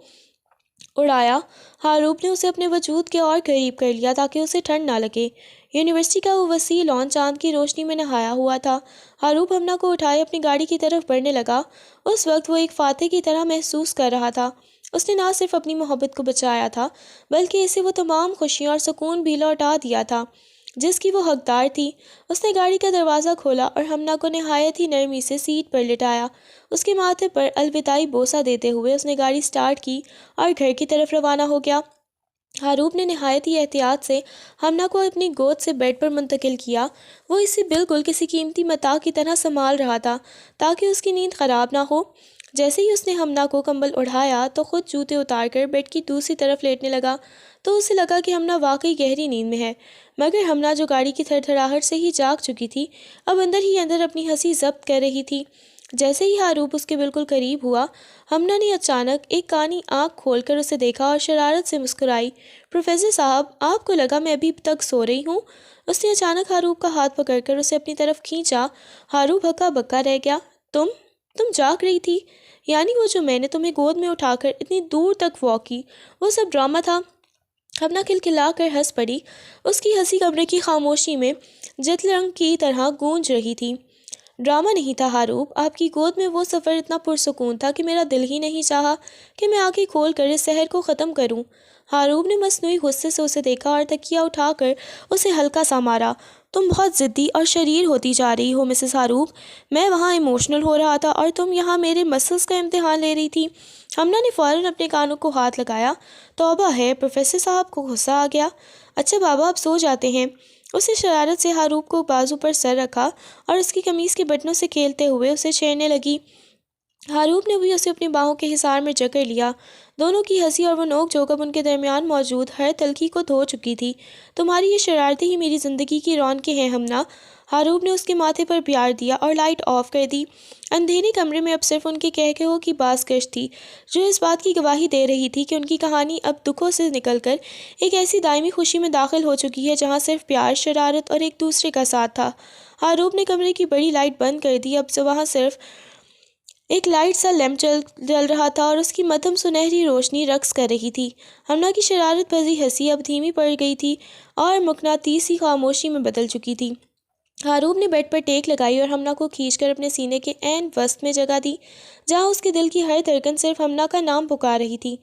اڑایا۔ ہاروب نے اسے اپنے وجود کے اور قریب کر لیا تاکہ اسے ٹھنڈ نہ لگے۔ یونیورسٹی کا وہ وسیع لان چاند کی روشنی میں نہایا ہوا تھا۔ ہاروب ہمنا کو اٹھائے اپنی گاڑی کی طرف بڑھنے لگا۔ اس وقت وہ ایک فاتح کی طرح محسوس کر رہا تھا۔ اس نے نہ صرف اپنی محبت کو بچایا تھا، بلکہ اسے وہ تمام خوشیاں اور سکون بھی لوٹا دیا تھا جس کی وہ حقدار تھی۔ اس نے گاڑی کا دروازہ کھولا اور ہمنا کو نہایت ہی نرمی سے سیٹ پر لٹایا۔ اس کے ماتھے پر الوداعی بوسہ دیتے ہوئے اس نے گاڑی سٹارٹ کی اور گھر کی طرف روانہ ہو گیا۔ ہاروب نے نہایت ہی احتیاط سے ہمنا کو اپنی گود سے بیڈ پر منتقل کیا۔ وہ اسے بالکل کسی قیمتی متاع کی طرح سنبھال رہا تھا تاکہ اس کی نیند خراب نہ ہو۔ جیسے ہی اس نے ہمنا کو کمبل اڑھایا تو خود جوتے اتار کر بیڈ کی دوسری طرف لیٹنے لگا، تو اسے لگا کہ ہمنا واقعی گہری نیند میں ہے۔ مگر ہمنا، جو گاڑی کی تھڑتھڑاہٹ سے ہی جاگ چکی تھی، اب اندر ہی اندر اپنی ہنسی ضبط کر رہی تھی۔ جیسے ہی حاروب اس کے بالکل قریب ہوا، ہمنا نے اچانک ایک کانی آنکھ کھول کر اسے دیکھا اور شرارت سے مسکرائی۔ پروفیسر صاحب، آپ کو لگا میں ابھی تک سو رہی ہوں؟ اس نے اچانک حاروب کا ہاتھ پکڑ کر اسے اپنی طرف کھینچا۔ حاروب ہکا بکا رہ گیا۔ تم جاگ رہی تھی؟ یعنی وہ جو میں نے تمہیں گود میں اٹھا کر اتنی دور تک واک کی، وہ سب ڈرامہ تھا؟ ہمنا کھلکھلا کر ہنس پڑی۔ اس کی ہنسی کمرے کی خاموشی میں جتلنگ کی طرح گونج رہی تھی۔ ڈرامہ نہیں تھا حاروب، آپ کی گود میں وہ سفر اتنا پرسکون تھا کہ میرا دل ہی نہیں چاہا کہ میں آنکھیں کھول کر اس سحر کو ختم کروں۔ حاروب نے مصنوعی غصے سے اسے دیکھا اور تکیہ اٹھا کر اسے ہلکا سا مارا۔ تم بہت ضدی اور شریر ہوتی جا رہی ہو مسز حاروب۔ میں وہاں ایموشنل ہو رہا تھا اور تم یہاں میرے مسلز کا امتحان لے رہی تھی۔ ہمنا نے فوراً اپنے کانوں کو ہاتھ لگایا۔ توبہ ہے، پروفیسر صاحب کو غصہ آ گیا۔ اچھا بابا، اب سو جاتے ہیں۔ اس نے شرارت سے حاروب کو بازو پر سر رکھا اور اس کی قمیص کے بٹنوں سے کھیلتے ہوئے اسے چھیڑنے لگی۔ حاروب نے بھی اسے اپنی باہوں کے حصار میں جکڑ لیا۔ دونوں کی ہنسی اور وہ نوک جھوک اب ان کے درمیان موجود ہر تلخی کو دھو چکی تھی۔ تمہاری یہ شرارتیں ہی میری زندگی کی رونقیں ہیں ہمنا۔ حاروب نے اس کے ماتھے پر پیار دیا اور لائٹ آف کر دی۔ اندھیرے کمرے میں اب صرف ان کے قہقہوں کی باز گشت تھی، جو اس بات کی گواہی دے رہی تھی کہ ان کی کہانی اب دکھوں سے نکل کر ایک ایسی دائمی خوشی میں داخل ہو چکی ہے جہاں صرف پیار، شرارت اور ایک دوسرے کا ساتھ تھا۔ حاروب نے کمرے کی بڑی لائٹ بند کر دی۔ اب وہاں صرف ایک لائٹ سا لیمپ جل رہا تھا اور اس کی مدھم سنہری روشنی رقص کر رہی تھی۔ ہمنا کی شرارت بھری ہنسی اب دھیمی پڑ گئی تھی اور مقناطیسی خاموشی میں بدل چکی تھی۔ حاروب نے بیڈ پر ٹیک لگائی اور ہمنا کو کھینچ کر اپنے سینے کے عین وسط میں جگہ دی، جہاں اس کے دل کی ہر دھڑکن صرف ہمنا کا نام پکار رہی تھی۔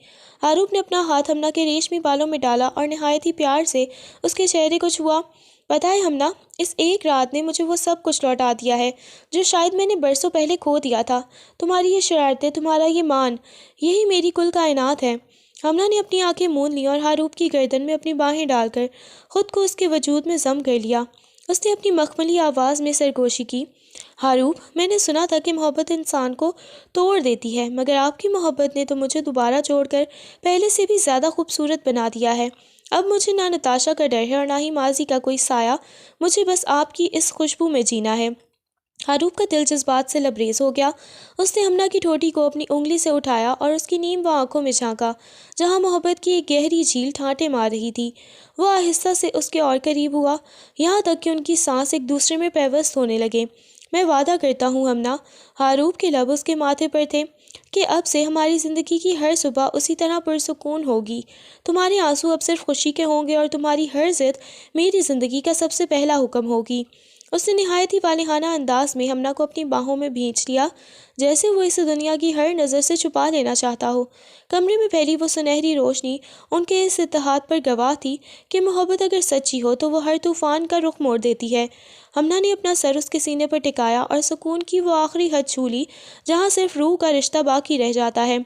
حاروب نے اپنا ہاتھ ہمنا کے ریشمی بالوں میں ڈالا اور نہایت ہی پیار سے اس کے چہرے کو چھوا۔ پتہ ہے ہمنا، اس ایک رات نے مجھے وہ سب کچھ لوٹا دیا ہے جو شاید میں نے برسوں پہلے کھو دیا تھا۔ تمہاری یہ شرارتیں، تمہارا یہ مان، یہی میری کل کائنات ہے۔ ہمنا نے اپنی آنکھیں موند لیں اور حاروب کی گردن میں اپنی باہیں ڈال کر خود کو اس کے وجود میں ضم کر لیا۔ اس نے اپنی مخملی آواز میں سرگوشی کی۔ حاروب، میں نے سنا تھا کہ محبت انسان کو توڑ دیتی ہے، مگر آپ کی محبت نے تو مجھے دوبارہ جوڑ کر پہلے سے بھی زیادہ خوبصورت بنا دیا ہے۔ اب مجھے نہ نتاشا کا ڈر ہے اور نہ ہی ماضی کا کوئی سایہ، مجھے بس آپ کی اس خوشبو میں جینا ہے۔ حاروب کا دل جذبات سے لبریز ہو گیا۔ اس نے ہمنا کی ٹھوٹی کو اپنی انگلی سے اٹھایا اور اس کی نیم و آنکھوں میں جھانکا، جہاں محبت کی ایک گہری جھیل ٹھانٹے مار رہی تھی۔ وہ آہستہ سے اس کے اور قریب ہوا، یہاں تک کہ ان کی سانس ایک دوسرے میں پیوست ہونے لگے۔ میں وعدہ کرتا ہوں ہمنا، حاروب کے لب اس کے ماتھے پر تھے، کہ اب سے ہماری زندگی کی ہر صبح اسی طرح پرسکون ہوگی۔ تمہارے آنسو اب صرف خوشی کے ہوں گے اور تمہاری ہر ضد میری زندگی کا سب سے پہلا حکم ہوگی۔ اس نے نہایت ہی والہانہ انداز میں ہمنا کو اپنی باہوں میں بھینچ لیا، جیسے وہ اسے دنیا کی ہر نظر سے چھپا لینا چاہتا ہو۔ کمرے میں پھیلی وہ سنہری روشنی ان کے اس اتحاد پر گواہ تھی کہ محبت اگر سچی ہو تو وہ ہر طوفان کا رخ موڑ دیتی ہے۔ ہمنا نے اپنا سر اس کے سینے پر ٹکایا اور سکون کی وہ آخری حد چھو لی جہاں صرف روح کا رشتہ باقی رہ جاتا ہے۔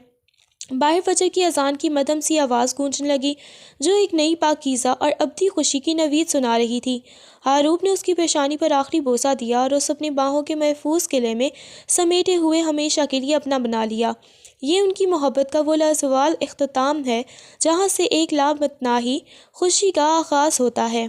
باہر فجر کی اذان کی مدھم سی آواز گونجنے لگی، جو ایک نئی پاکیزہ اور ابدی خوشی کی نوید سنا رہی تھی۔ حاروب نے اس کی پیشانی پر آخری بوسہ دیا اور اس اپنی باہوں کے محفوظ قلعے میں سمیٹے ہوئے ہمیشہ کے لیے اپنا بنا لیا۔ یہ ان کی محبت کا وہ لازوال اختتام ہے جہاں سے ایک لامتناہی خوشی کا آغاز ہوتا ہے۔